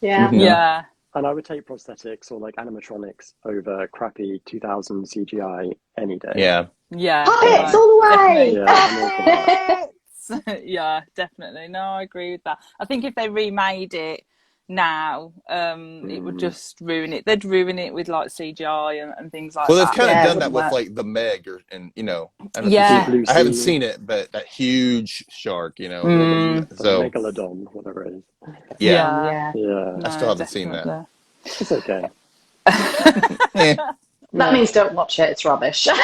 Yeah. Yeah. And I would take prosthetics or like animatronics over crappy 2000 CGI any day. yeah. Yeah. Puppets all the way. Yeah, I'm all for that. Yeah, definitely. No, I agree with that. I think if they remade it now, it would just ruin it. They'd ruin it with like CGI and things like Well, that. they've kind of Yeah, done that with work. like the Meg, and you know, I don't know if Yeah. you've seen it. I haven't seen it, but that huge shark, you know. So Megalodon, whatever it is. yeah, Yeah. I still haven't seen that. definitely. It's okay. Eh. That means don't watch it. It's rubbish. Or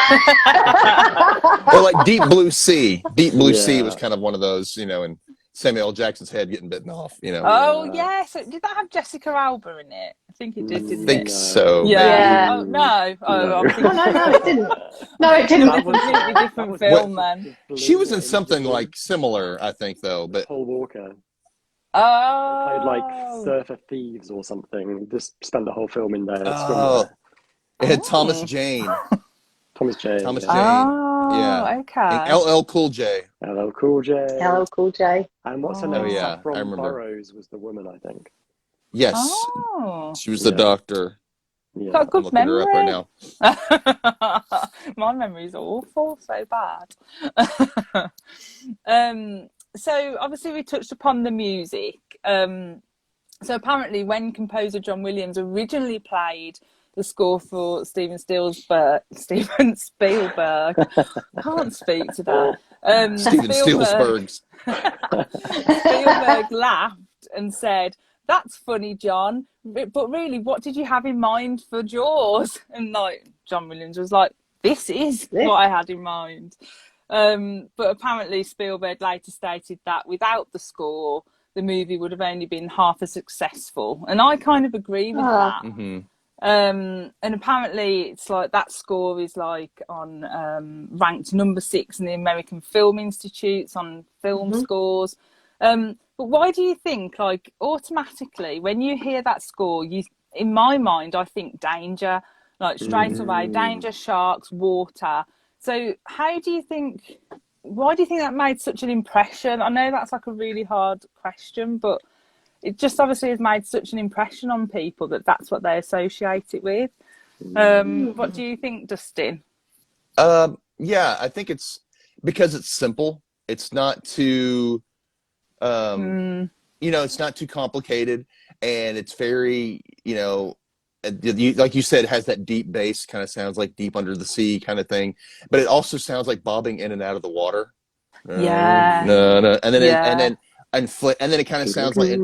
like Deep Blue Sea. Deep Blue Sea Yeah. was kind of one of those, you know, and Samuel L. Jackson's head getting bitten off, you know. Oh, yeah. So did that have Jessica Alba in it? I think it did, I didn't think it? so. Yeah. Oh, no. Oh, I'm thinking No, it didn't. No, it didn't. That was- completely that different was film what- then. She was in something like similar, I think, though. But Paul Walker Oh. played like Surfer Thieves or something. Just spent the whole film in there. oh, it had Thomas Jane. Thomas Jane. Thomas yeah. Jane. Oh, Yeah. okay. And LL Cool J. LL Cool J. Hello, Cool J. And what's her Oh, name? yeah, I Saffron remember. Burrows was the woman, I think. Yes, Oh. she was the Yeah. doctor. Yeah. Got a I'm good looking her up memory. right now. My memory's awful, so bad. So obviously we touched upon the music. So apparently when composer John Williams originally played the score for Steven Spielberg, I can't speak today. Steven Spielberg's. Spielberg laughed and said, "That's funny, John, but really, what did you have in mind for Jaws?" And like John Williams was like, "This is what I had in mind." But apparently Spielberg later stated that without the score, the movie would have only been half as successful. And I kind of agree with that. Mm-hmm. And apparently it's like that score is like on ranked number 6 in the American Film Institute's on film scores. But why do you think, like, automatically when you hear that score, you, in my mind, I think danger, like straight away, danger, sharks, water. So how do you think, why do you think that made such an impression? I know that's like a really hard question, but it just obviously has made such an impression on people that that's what they associate it with. What do you think, Dustin? Yeah, I think it's because it's simple. It's not too, you know, it's not too complicated, and it's very, you know, like you said, it has that deep bass, kind of sounds like Deep Under the Sea kind of thing, but it also sounds like bobbing in and out of the water. Yeah. No, and then Yeah. and then it kind of sounds like it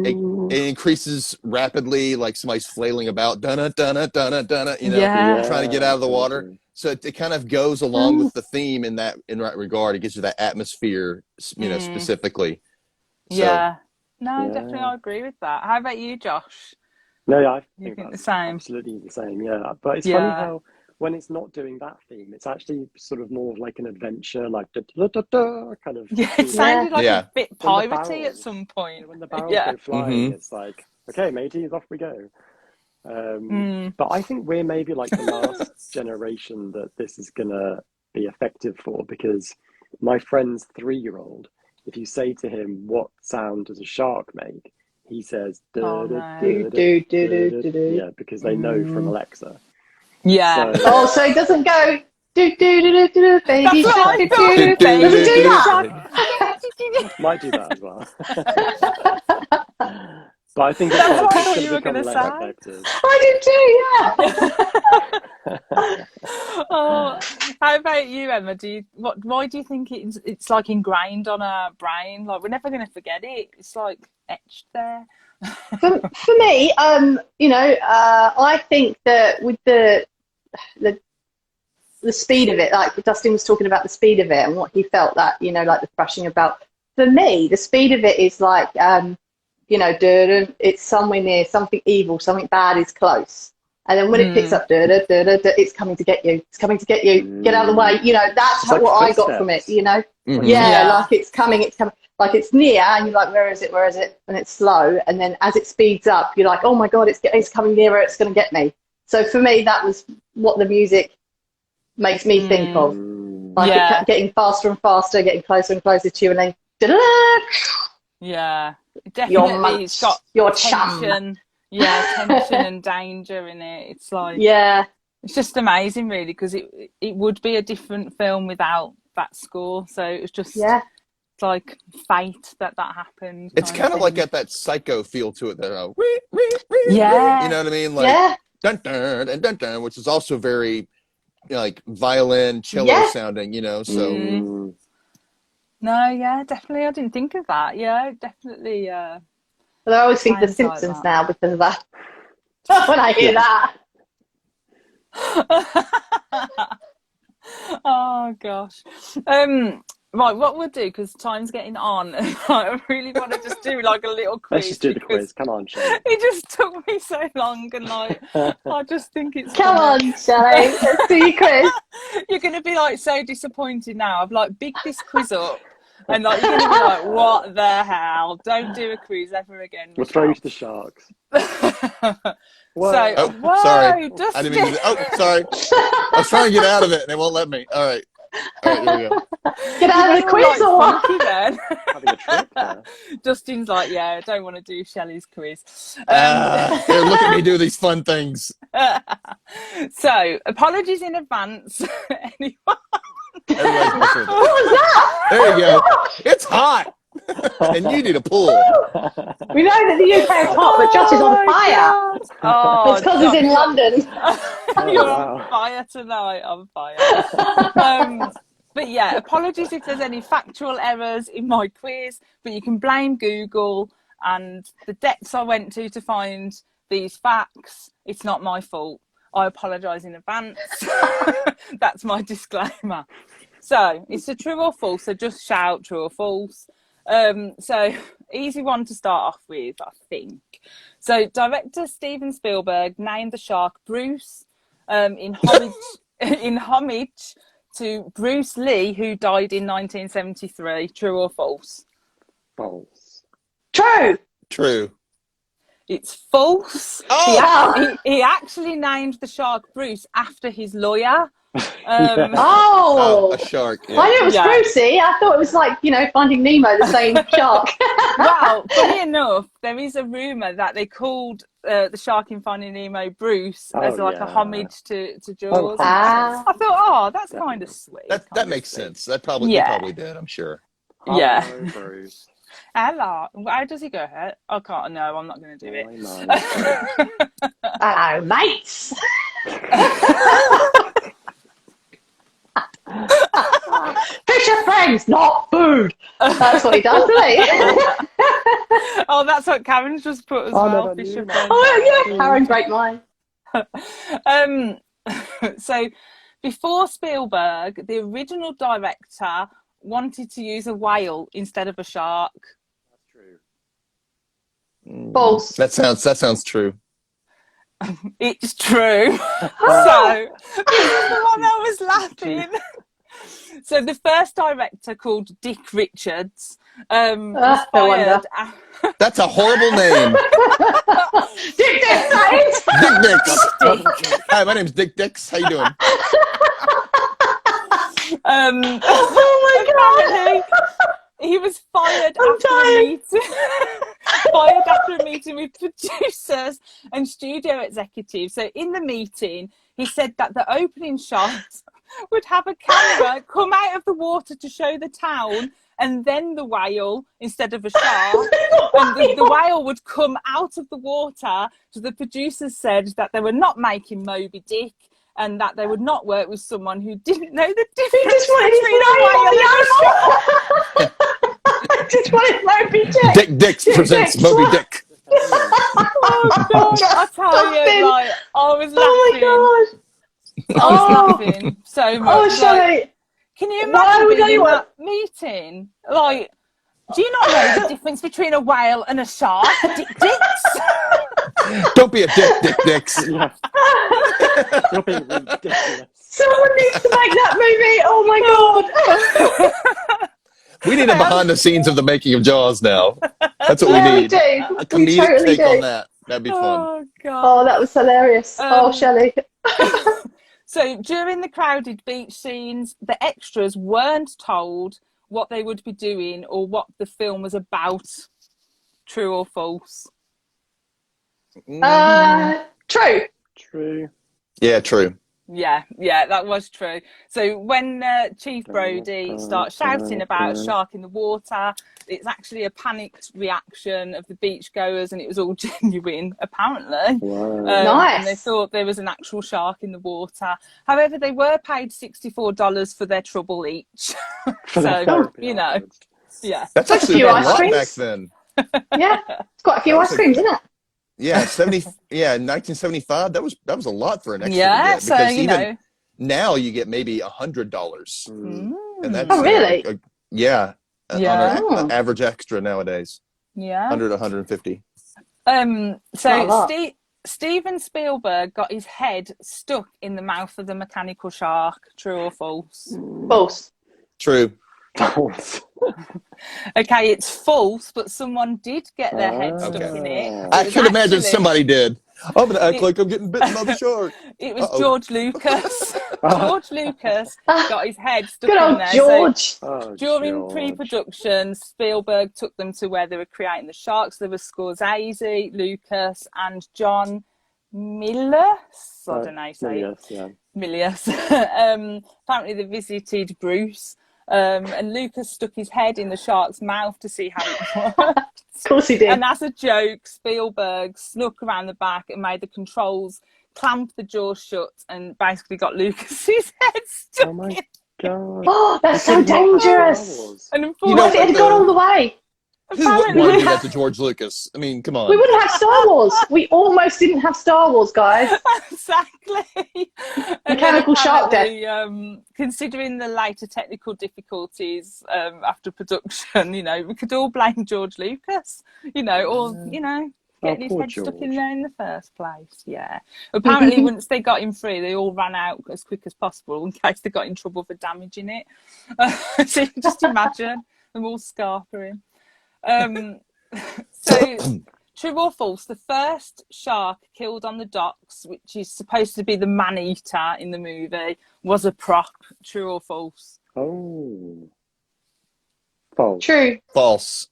increases rapidly, like somebody's flailing about, dunna, dunna, dunna, dunna, you know, Yeah. trying to get out of the water. So it kind of goes along with the theme in that regard. It gives you that atmosphere, you know, specifically. So, Yeah. No, definitely, I agree with that. How about you, Josh? No, yeah, I You think think the that's same? absolutely the same. Yeah, but it's Yeah. funny how when it's not doing that theme, it's actually sort of more of like an adventure, like da, da, da, da, kind of. Yeah, it sounded like Yeah. a bit When the piratey at barrels- some point. When the barrels Yeah. go flying, Mhm. it's like, okay, mateys, off we go. But I think we're maybe like the last generation that this is gonna be effective for, because my friend's 3-year-old, if you say to him, what sound does a shark make? he says, Oh, "Duh, no. duh, duh, Do, duh, do, do, duh, do, duh." do. Yeah, because they know from Alexa. Yeah. So, Oh, so it doesn't go do do do do do baby That's what shark I do thought. do. Does it do that? might do that as well. But I think That's what I it's thought going you to were become going to less say. effective. I do too. Yeah. Oh, how about you, Emma? Why do you think it's like ingrained on our brain? Like we're never going to forget it. It's like etched there. For me, I think that with the speed of it, like Dustin was talking about the speed of it and what he felt that, like the thrashing about. For me, the speed of it is like, it's somewhere near something evil, something bad is close. And then when it picks up, it's coming to get you. It's coming to get you. Get out of the way. That's It's like what I got from it. footsteps. Yeah, like it's coming. Like it's near, and you're like, where is it? Where is it? And it's slow, and then as it speeds up, you're like, oh my god, it's coming nearer. It's going to get me. So for me, that was what the music makes me think of. Like it kept getting faster and faster, getting closer and closer to you, and then Yeah, definitely. It's got your tension. chum. Yeah, tension and danger in it. It's like it's just amazing, really, because it would be a different film without that score. So it was just it's like fate that happened. It's kind of like got that Psycho feel to it. That yeah, you know what I mean? Like dun dun and dun dun, which is also very like violin cello sounding. So. No, yeah, definitely. I didn't think of that. Yeah, definitely. But I always think The Simpsons now because of that. When I hear that. Oh gosh. Right, what we'll do, because time's getting on, I really want to just do like a little quiz. Let's just do the quiz. Come on, Shelley. It just took me so long, and like I just think it's Come funny. on, Shelley. Let's do your quiz. You're going to be like so disappointed now. I've like bigged this quiz up. And like you're gonna be like, what the hell? Don't do a quiz ever again. We'll throw you to the sharks. Sorry. I didn't mean to, sorry. I was trying to get out of it and they won't let me. All right, here we go. Get out of the quiz or what? Then. Having a trip there. Justin's like, I don't want to do Shelley's quiz. Here, look at me do these fun things. So, apologies in advance. Anyone? What was that? There you go. It's hot. And you need a pool. We know that the UK is hot, but Josh is on fire. Oh, it's because he's in London. You're on fire tonight. On fire. But yeah, apologies if there's any factual errors in my quiz, but you can blame Google and the depths I went to find these facts. It's not my fault. I apologise in advance. That's my disclaimer. So it's a true or false. So just shout true or false. So easy one to start off with, I think. So director Steven Spielberg named the shark Bruce in homage to Bruce Lee, who died in 1973. True or false? False. True. True. It's false. Oh! He actually named the shark Bruce after his lawyer. Oh, a shark. Yeah. I knew it was Brucey. I thought it was like, you know, Finding Nemo, the same shark. Well, funny enough, there is a rumour that they called the shark in Finding Nemo Bruce as like a homage to Jaws. I thought, that's kind of sweet. That makes sense. That probably did, I'm sure. Yeah. Hello, Bruce. Hello. How does he go ahead? I can't. No, I'm not going to do it. Hello, mates. Fish are friends, not food. That's what he does, isn't he? Oh, that's what Karen's just put as well. Fish are friends. Oh, yeah. Karen, great mind. So, before Spielberg, the original director wanted to use a whale instead of a shark. That's true. False. That sounds true. It's true. So this is the one I was laughing. So the first director, called Dick Richards, was fired. That's a horrible name. Dick Dix, that is. Dick Dix. Hi, my name's Dick Dix. How you doing? Oh my god. He was fired after a meeting. fired after a meeting with producers and studio executives. So in the meeting, he said that the opening shot would have a camera come out of the water to show the town, and then the whale instead of a shark. And the whale would come out of the water. So the producers said that they were not making Moby Dick, and that they would not work with someone who didn't know the difference between a whale and a shark. I just wanted Moby Dick. Dick Dix presents Moby Dick. Oh God! I tell you, like I was laughing. Oh my God. I was laughing so much. Oh, Like, Shelley. can you Why imagine would being in anyone- that meeting? Like, do you not know the difference between a whale and a shark? Dick Dicks. Don't be a Dick Dix. Yeah. You're being ridiculous. Someone needs to make that movie. Oh my God. We need a behind the scenes of the making of Jaws now. That's what Yeah, we we need. do. A We comedic totally take on do. that. That'd be fun. Oh God. Oh, that was hilarious. Oh, Shelley. So during the crowded beach scenes, the extras weren't told what they would be doing or what the film was about. True or false? True. True. Yeah, true. Yeah, that was true. So when Chief Brody starts shouting about a shark in the water, it's actually a panicked reaction of the beachgoers, and it was all genuine, apparently. Wow. Nice. And they thought there was an actual shark in the water. However, they were paid $64 for their trouble each. For the So, therapy you know, afterwards. yeah. That's Like a actually few a ice lot creams. back then. Yeah. It's quite a few ice creams, isn't it? Yeah, 1975. That was a lot for an extra. Yeah, to get, so, because you even know. now you get maybe $100, Mm. and that's Oh, really? yeah, Yeah. on an average extra nowadays, Yeah. 100, 150. Not a So lot. Steven Spielberg got his head stuck in the mouth of the mechanical shark. True or false? False. True. False. Okay, it's false, but someone did get their head stuck Okay. in it. I was can imagine actually- somebody did. I'm gonna act like I'm getting bitten by the shark. It was Uh-oh. George Lucas. George Lucas got his head stuck Good in old there. George. Oh, During George. pre-production, Spielberg took them to where they were creating the sharks. There was Scorsese, Lucas, and John Milius. I don't know how you say it. Yes, yeah. Milius. Apparently, they visited Bruce, and Lucas stuck his head in the shark's mouth to see how it worked. Of course he did. And as a joke, Spielberg snuck around the back and made the controls clamp the jaws shut and basically got Lucas's head stuck Oh my in. God. Oh, that's so This is not Star dangerous. Wars. And You know What if it had what, gone though? all the way? Who wouldn't want to Apparently- do that to George Lucas? I mean, come on. We wouldn't have Star Wars. We almost didn't have Star Wars, guys. Exactly. And Mechanical then shark death. apparently, considering the later technical difficulties after production, you know, we could all blame George Lucas, you know, or, you know, getting his poor head stuck in George. there in the first place. Yeah. Apparently, once they got him free, they all ran out as quick as possible in case they got in trouble for damaging it. So you can just imagine them all scarpering. So, true or false, the first shark killed on the docks, which is supposed to be the man-eater in the movie, was a prop. True or false? Oh. False. True. False.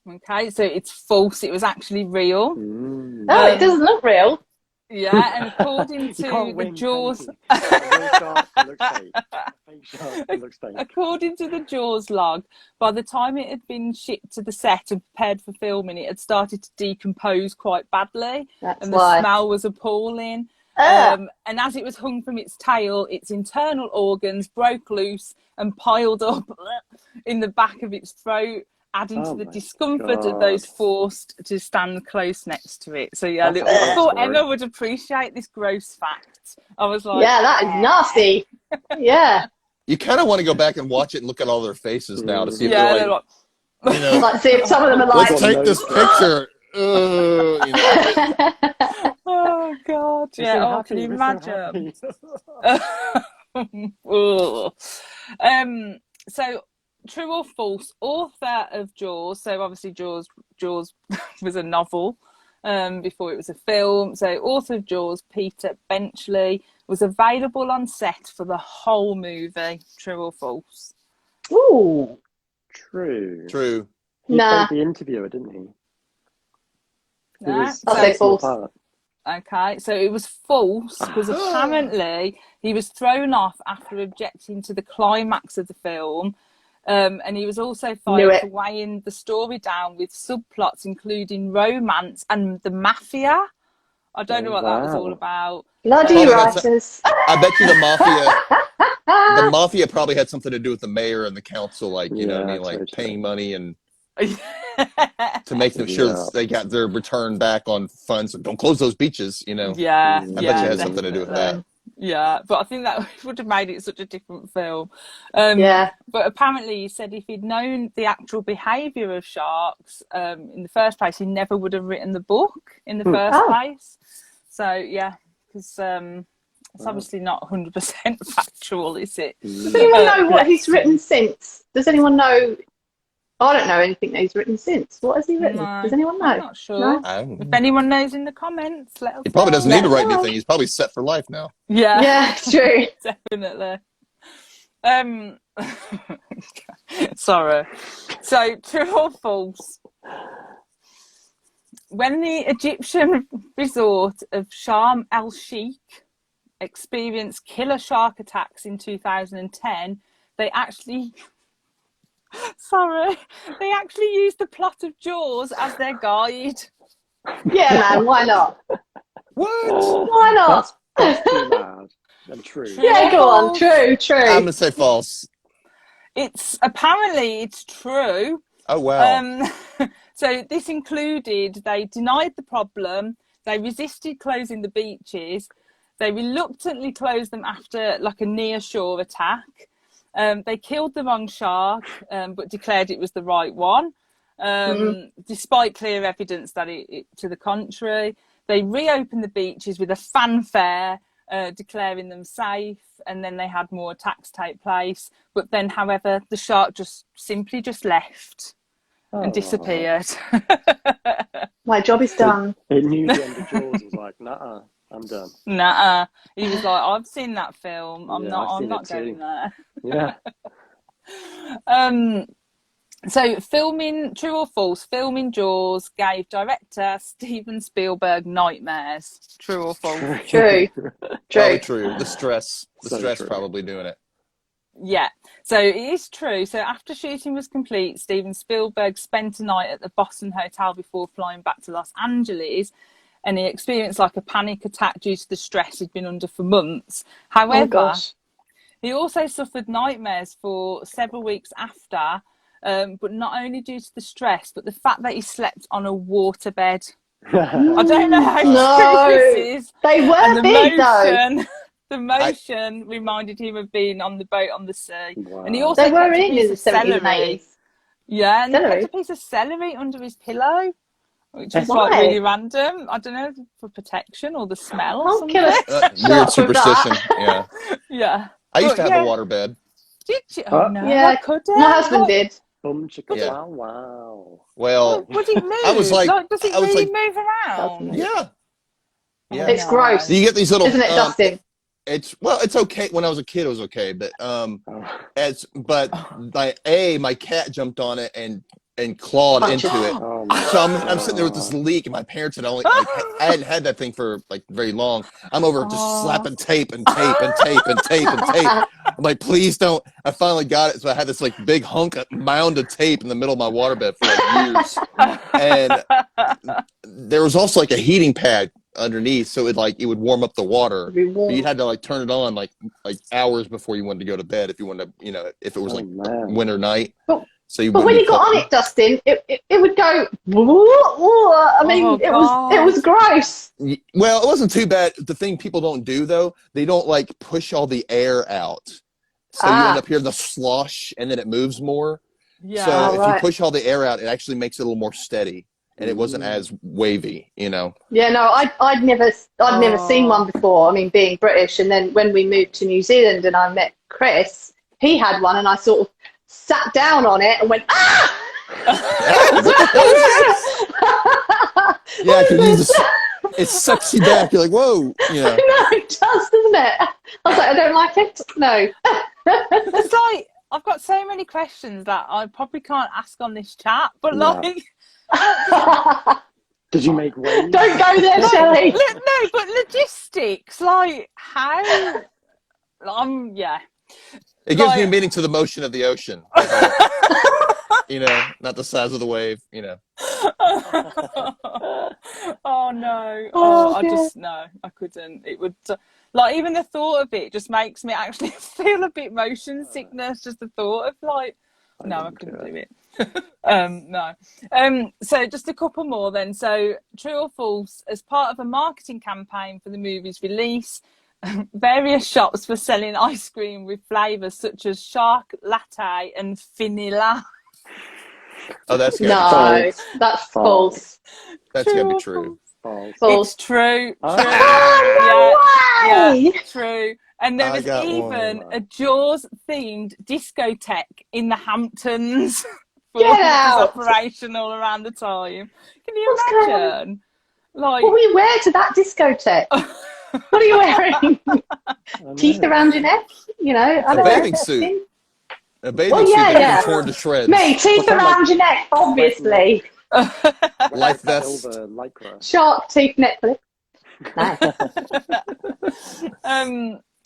Okay, so it's false. It was actually real. Mm. Oh, it doesn't look real. Yeah, and according You to can't the win, Jaws... can you? A real shark, it looks fake. A fake shark, it looks fake. According to the Jaws log, by the time it had been shipped to the set and prepared for filming, it had started to decompose quite badly, That's and the why. smell was appalling. Ah. And as it was hung from its tail, its internal organs broke loose and piled up in the back of its throat, adding Oh to the my discomfort of God. those forced to stand close next to it. So yeah, That's I a horror thought story. Emma would appreciate this gross fact. I was like, Yeah, that is nasty. Yeah. You kind of want to go back and watch it and look at all their faces now to see if yeah, they're they're like, like, you know, Like, see if some of them are like, let's take this picture. You know. oh god, We're yeah. so Oh, happy, can you we're so imagine? happy. Ugh. So, true or false? Author of Jaws. So obviously, Jaws was a novel before it was a film. So, author of Jaws, Peter Benchley, was available on set for the whole movie. True or false? ooh, True. True. He Nah. played the interviewer, didn't he? It No, was I'll say six more false. part. okay, so it was false because apparently he was thrown off after objecting to the climax of the film. And he was also Knew fired it. for weighing the story down with subplots including romance and the mafia. I don't know what that was all Wow. about. Bloody Probably had some- writers. I bet you the mafia probably had something to do with the mayor and the council, like, you know what I mean, like totally. paying money and to make them sure Yeah. they got their return back on funds. Don't close those beaches, you know. Yeah, I I bet yeah, you had something to do with that. yeah, but I think that would have made it such a different film. Yeah. But apparently he said if he'd known the actual behaviour of sharks in the first place, he never would have written the book in the first Oh. place. So, yeah, because it's obviously not 100% factual, is it? Does anyone know what he's Bless him. written since? Does anyone know? I don't know anything that he's written since. What has he written? No, Does anyone know? I'm not sure. No? I don't If know. anyone knows in the comments, let us He probably doesn't know. need to Let us write know. anything. He's probably set for life now. Yeah, Yeah, it's true. definitely. Sorry. So, true or false? When the Egyptian resort of Sharm el Sheikh experienced killer shark attacks in 2010, they actually used the plot of Jaws as their guide. Yeah, man. Why not? What? Why not? That's too mad. And true. Yeah, go on. True, I'm true. gonna say false. It's true. Oh wow. So this included they denied the problem, they resisted closing the beaches, they reluctantly closed them after like a near-shore attack. They killed the wrong shark, but declared it was the right one, despite clear evidence that it to the contrary. They reopened the beaches with a fanfare, declaring them safe, and then they had more attacks take place. But then, however, the shark simply left and disappeared. My job is done. It knew the end of Jaws was like, nah, I'm done. Nah, he was like, I've seen that film. I'm Yeah, I've not seen going it too. there. Yeah. So filming, true or false, filming Jaws gave director Steven Spielberg nightmares. True or false? True. Probably True. true. The stress So true. probably doing it. Yeah, so it is true. So after shooting was complete, Steven Spielberg spent a night at the Boston Hotel before flying back to Los Angeles, and he experienced like a panic attack due to the stress he'd been under for months. Oh, However, gosh. he also suffered nightmares for several weeks after, but not only due to the stress, but the fact that he slept on a waterbed. I don't know how No. true this is. They were And big, though. the motion reminded him of being on the boat on the sea. Wow. And he also They were kept a in piece the of 70s and celery. 80s. Yeah, and he Celery? kept a piece of celery under his pillow, which is Why? like really random. I don't know, for protection or the smell or I'll something. kill a Weird shark with superstition. that. Yeah. Yeah. I used But to have yeah. a waterbed. Did you? Oh, Huh? no. Yeah, I couldn't. my husband What- did. Boom, chicka, Yeah. wow, wow. Well, Would it move? I was like- does it I was really like- move around? yeah. Yeah. It's gross. You get these little. Isn't it, Dustin? It's okay. When I was a kid, it was okay, but Oh. my cat jumped on it and clawed Punch into it. it. Oh my So I'm sitting there with this God. leak, and my parents had only like, I hadn't had that thing for like very long. I'm over just Oh. slapping tape and tape and tape and tape and tape. I'm like, please don't. I finally got it, so I had this like big mound of tape in the middle of my waterbed for like years. And there was also like a heating pad underneath, so it would warm up the water. Be warm. But you'd had to like turn it on like hours before you wanted to go to bed if you wanted to, if it was Oh, like man. winter night. But- So you But wouldn't when be you got cold. on it, Dustin, it would go. I mean, Oh, it was gross. Well, it wasn't too bad. The thing people don't do though, they don't like push all the air out. So you end up hearing the slosh and then it moves more. Yeah. So if right. you push all the air out, it actually makes it a little more steady and it wasn't as wavy, Yeah, no, I'd never seen one before. I mean, being British, and then when we moved to New Zealand and I met Chris, he had one, and I sort of sat down on it and went ah. Yeah, because it sucks you back. You're like, whoa, No, it does, doesn't it? I was like, I don't like it. No. It's like I've got so many questions that I probably can't ask on this chat, but No. like Did you make waves? Don't go there, Shelley. No, but logistics, like how? Yeah. It gives Like- new meaning to the motion of the ocean. You know, not the size of the wave. You know. Oh no! Oh, I dear. just no, I couldn't. It would like even the thought of it just makes me actually feel a bit motion sickness. Just the thought of like, no, I couldn't do it. No. So just a couple more then. So true or false? As part of a marketing campaign for the movie's release, various shops were selling ice cream with flavours such as shark latte and vanilla. Oh, that's No, gotta be true. that's false. That's gotta be true. False. False. It's true. Oh. Oh, no way! Yeah, true. And there I was got even one. a Jaws-themed discotheque in the Hamptons. Get which was out! operational around the time. Can you What's going on? imagine? Like, What will you wear to that discotheque? What are you wearing? Teeth around your neck? You know, I don't know. bathing suit. A bathing Well, suit yeah, that yeah. can be torn to shreds. Me, teeth What's that around your neck, obviously. Life vest. Silver lycra. Shark teeth necklace. Nice.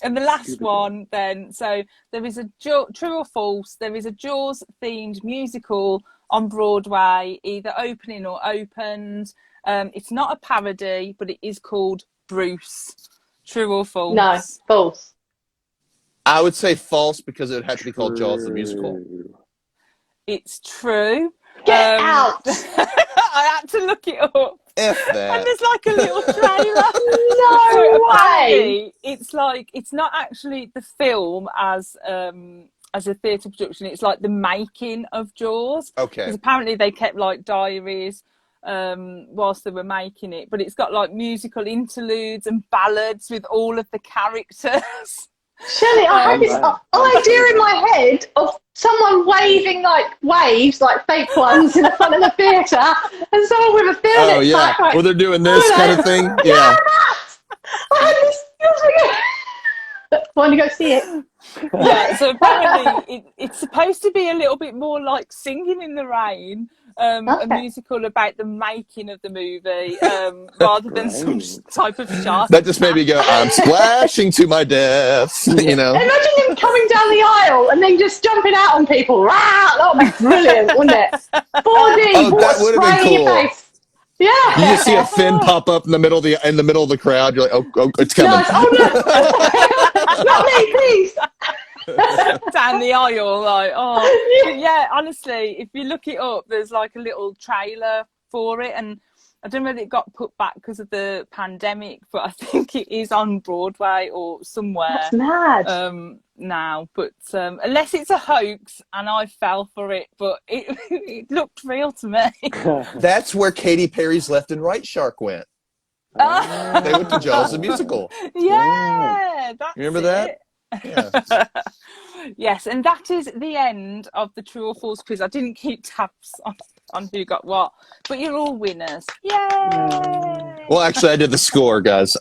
And the last Scooby-Doo. one then, so there is a true or false, there is a Jaws themed musical on Broadway, either opening or opened. It's not a parody, but it is called Bruce. True or false? No, false. I would say false because it would have to be called Jaws the musical. True. It's true. Get out! I had to look it up. F And that. there's like a little trailer. No So way! apparently, it's like it's not actually the film as a theatre production. It's like the making of Jaws. Okay. Because apparently they kept like diaries whilst they were making it. But it's got like musical interludes and ballads with all of the characters. Shelley, I had this Wow. idea in my head of someone waving like waves, like fake ones, in the front of the theatre, and someone with a field Oh yeah. like, Well, they're doing this kind of thing. Yeah. I had this. Want to go see it? Yeah, so apparently it's supposed to be a little bit more like Singing in the Rain, a Okay. musical about the making of the movie, rather than some Great. type of shark. That just made me go, I'm splashing to my death. You know. Imagine him coming down the aisle and then just jumping out on people. Rah! That would be brilliant, wouldn't it? 4D, Oh, water that would've been spraying in your cool. face. Yeah. You just see a fin pop up in the middle of the crowd. You're like, oh, it's coming. Nice. Oh no! Not me, please. Down the aisle, like, oh. But yeah, honestly, if you look it up, there's like a little trailer for it, and I don't know whether it got put back because of the pandemic, but I think it is on Broadway or somewhere That's mad. now. But unless it's a hoax, and I fell for it, but it looked real to me. That's where Katy Perry's Left and Right Shark went. They went to Jaws the musical. Yeah, that's You remember that? it. Yeah. Yes, and that is the end of the true or false quiz. I didn't keep tabs on who got what, but you're all winners. Yay! Well, actually, I did the score, guys.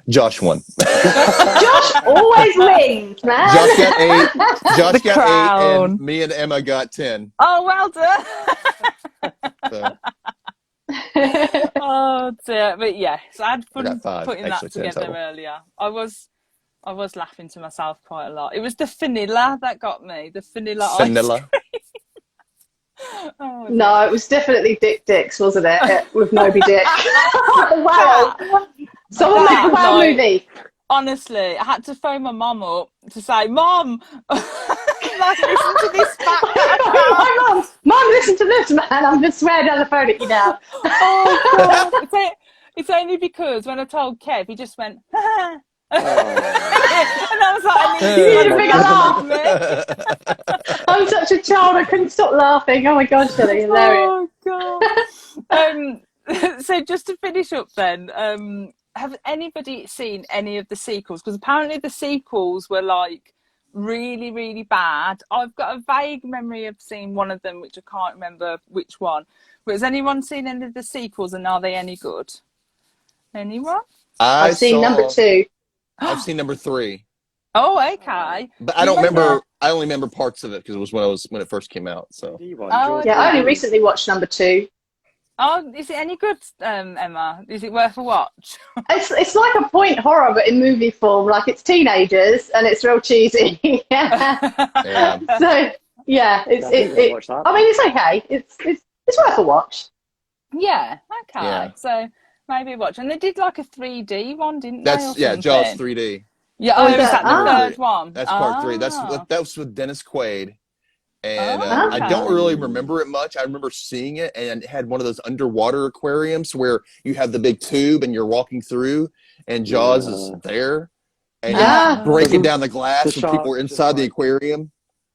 Josh won. Josh always wins, man. Josh got 8. Josh The got 8, crown. and me and Emma got 10. Oh, well done. So Oh dear, but yes, I had fun got 5, putting actually, that 10 together total. earlier. I was laughing to myself quite a lot. It was the vanilla that got me. The vanilla ice Vanilla. Oh, No, it was definitely Dick Dicks, wasn't it? With Moby Dick. Wow. Someone make a wow Like, movie. honestly, I had to phone my mum up to say, Mum, like, listen to this fact. My mum, Mum, listen to this, man. I'm just swearing down the phone at you now. Oh, God. It's only because when I told Kev, he just went, and I was like, I You need need to a bigger laugh. I'm such a child. I couldn't stop laughing. Oh my God, Shelley, hilarious. Oh, God. So just to finish up then, have anybody seen any of the sequels? Because apparently the sequels were like really, really bad. I've got a vague memory of seeing one of them, which I can't remember which one. But has anyone seen any of the sequels, and are they any good? Anyone? I've seen number 2. I've seen number 3, Oh, okay. but I don't Yeah. remember. I only remember parts of it because it was when it first came out. So Oh, Yeah, I only recently watched number 2. Oh, is it any good, Emma? Is it worth a watch? It's like a point horror, but in movie form. Like it's teenagers and it's real cheesy. Yeah. So yeah, I think I'll watch that. I mean, it's okay. It's worth a watch. Yeah, okay. Yeah. So maybe watch. And they did like a 3D one, didn't they? That's or Jaws something? 3D. Yeah, Oh, oh, is is that- that the ah. third one? That's part 3. Ah. That was with Dennis Quaid. And Oh, I don't okay. really remember it much. I remember seeing it, and it had one of those underwater aquariums where you have the big tube and you're walking through, and Jaws is there, and Ah. it's breaking down the glass, The and people shark are just, inside the like, aquarium.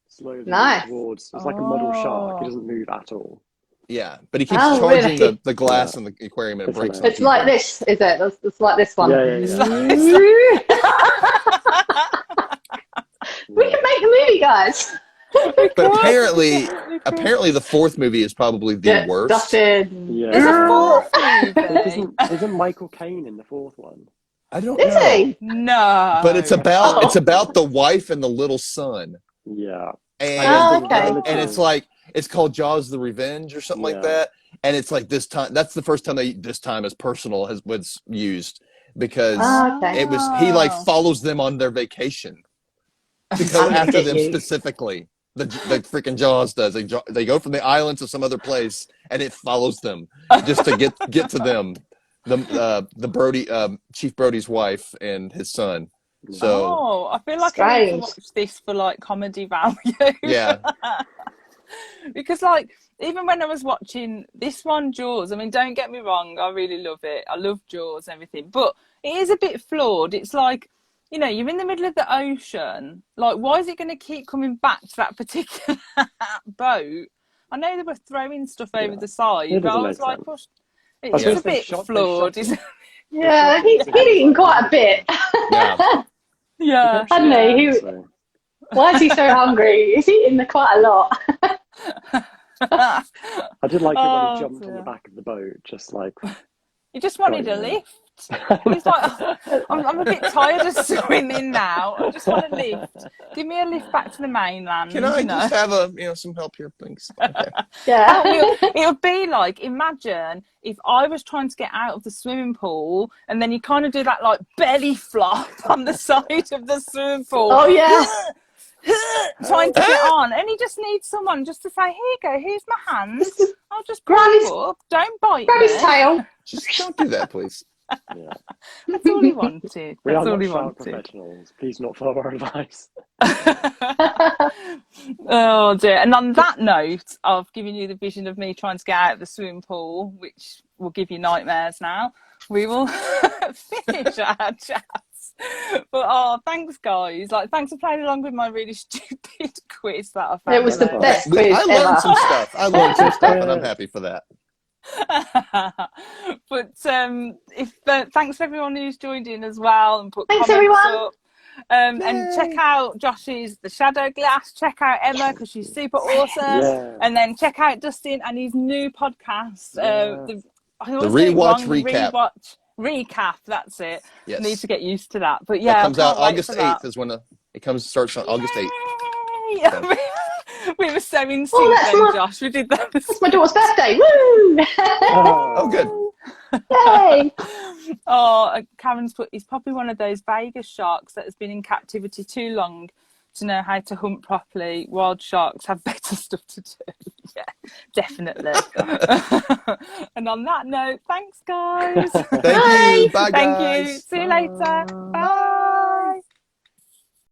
Slowly Nice. towards. It's like a model shark. Oh. It doesn't move at all. Yeah, but he keeps Oh, charging really? the glass in the aquarium, and it It's breaks. hilarious. It's like this, is it? It's like this one. Yeah, yeah, We can make a movie, guys. But apparently, the 4th movie is probably the worst. Dustin. Yeah. There's a fourth But movie. isn't Michael Caine in the 4th one? I don't Is know, he? No. but it's about Oh. the wife and the little son, Yeah. and Oh, okay. and it's like it's called Jaws: The Revenge or something like Yeah. that. And it's like this time. That's the first time this time as personal was used because Oh, okay. it was he like follows them on their vacation to go I'm after with them you. specifically. The freaking Jaws does. They go from the island to some other place, and it follows them just to get to them. The Brody Chief Brody's wife and his son. So Oh, I feel like I need to Strange. watch this for like comedy value. yeah, Because like even when I was watching this one, Jaws, I mean, don't get me wrong, I really love it. I love Jaws and everything, but it is a bit flawed. It's like, you know, you're in the middle of the ocean. Like, why is it going to keep coming back to that particular boat? I know they were throwing stuff over the side, It but I doesn't was make like, sense. well, I it's suppose a they bit shot flawed. him. Yeah, he'd eaten quite a bit. yeah. Yeah. Hadn't he? So, Why is he so hungry? He's eating quite a lot. I did like it when Oh, he jumped on dear. the back of the boat, just like. You just wanted Oh, a yeah. lift. He's like, I'm a bit tired of swimming now. I just want a lift. Give me a lift back to the mainland. Can I you know? just have some help here, please? Okay. Yeah. It would be like, imagine if I was trying to get out of the swimming pool and then you kind of do that like belly flop on the side of the swimming pool. Oh, yeah. Trying to get on, and he just needs someone just to say, "Here you go, here's my hands. I'll just Grab grab his- you up. Don't bite Grab me." his tail. Just don't do that, please. Yeah. That's all he wanted. We are That's all not he shark wanted. professionals. Please not follow our advice. Oh dear. And on that note, I've given you the vision of me trying to get out of the swimming pool, which will give you nightmares now. We will finish our chats. But thanks guys. Like, thanks for playing along with my really stupid quiz that I found. It was the hilarious. best quiz I learned ever. some stuff. And I'm happy for that. But thanks for everyone who's joined in as well and put Thanks, comments everyone. up. And check out Josh's The Shadow Glass. Check out Emma because she's super awesome. Yeah. And then check out Dustin and his new podcast. Yeah. I always The get it Rewatch wrong, Recap. Rewatch Recap. That's it. Yes. Need to get used to that. But yeah, It comes I out can't wait August for that. 8th is when it starts on August 8th. Yay! We were so in sync Oh, that's then, my- Josh. We did that. It's my daughter's birthday. Woo! Oh, good. Yay! Oh, Karen's put, he's probably one of those Vegas sharks that has been in captivity too long to know how to hunt properly. Wild sharks have better stuff to do. Yeah, definitely. And on that note, thanks, guys. Thank you. Bye, Thank guys. you. See you later. Bye.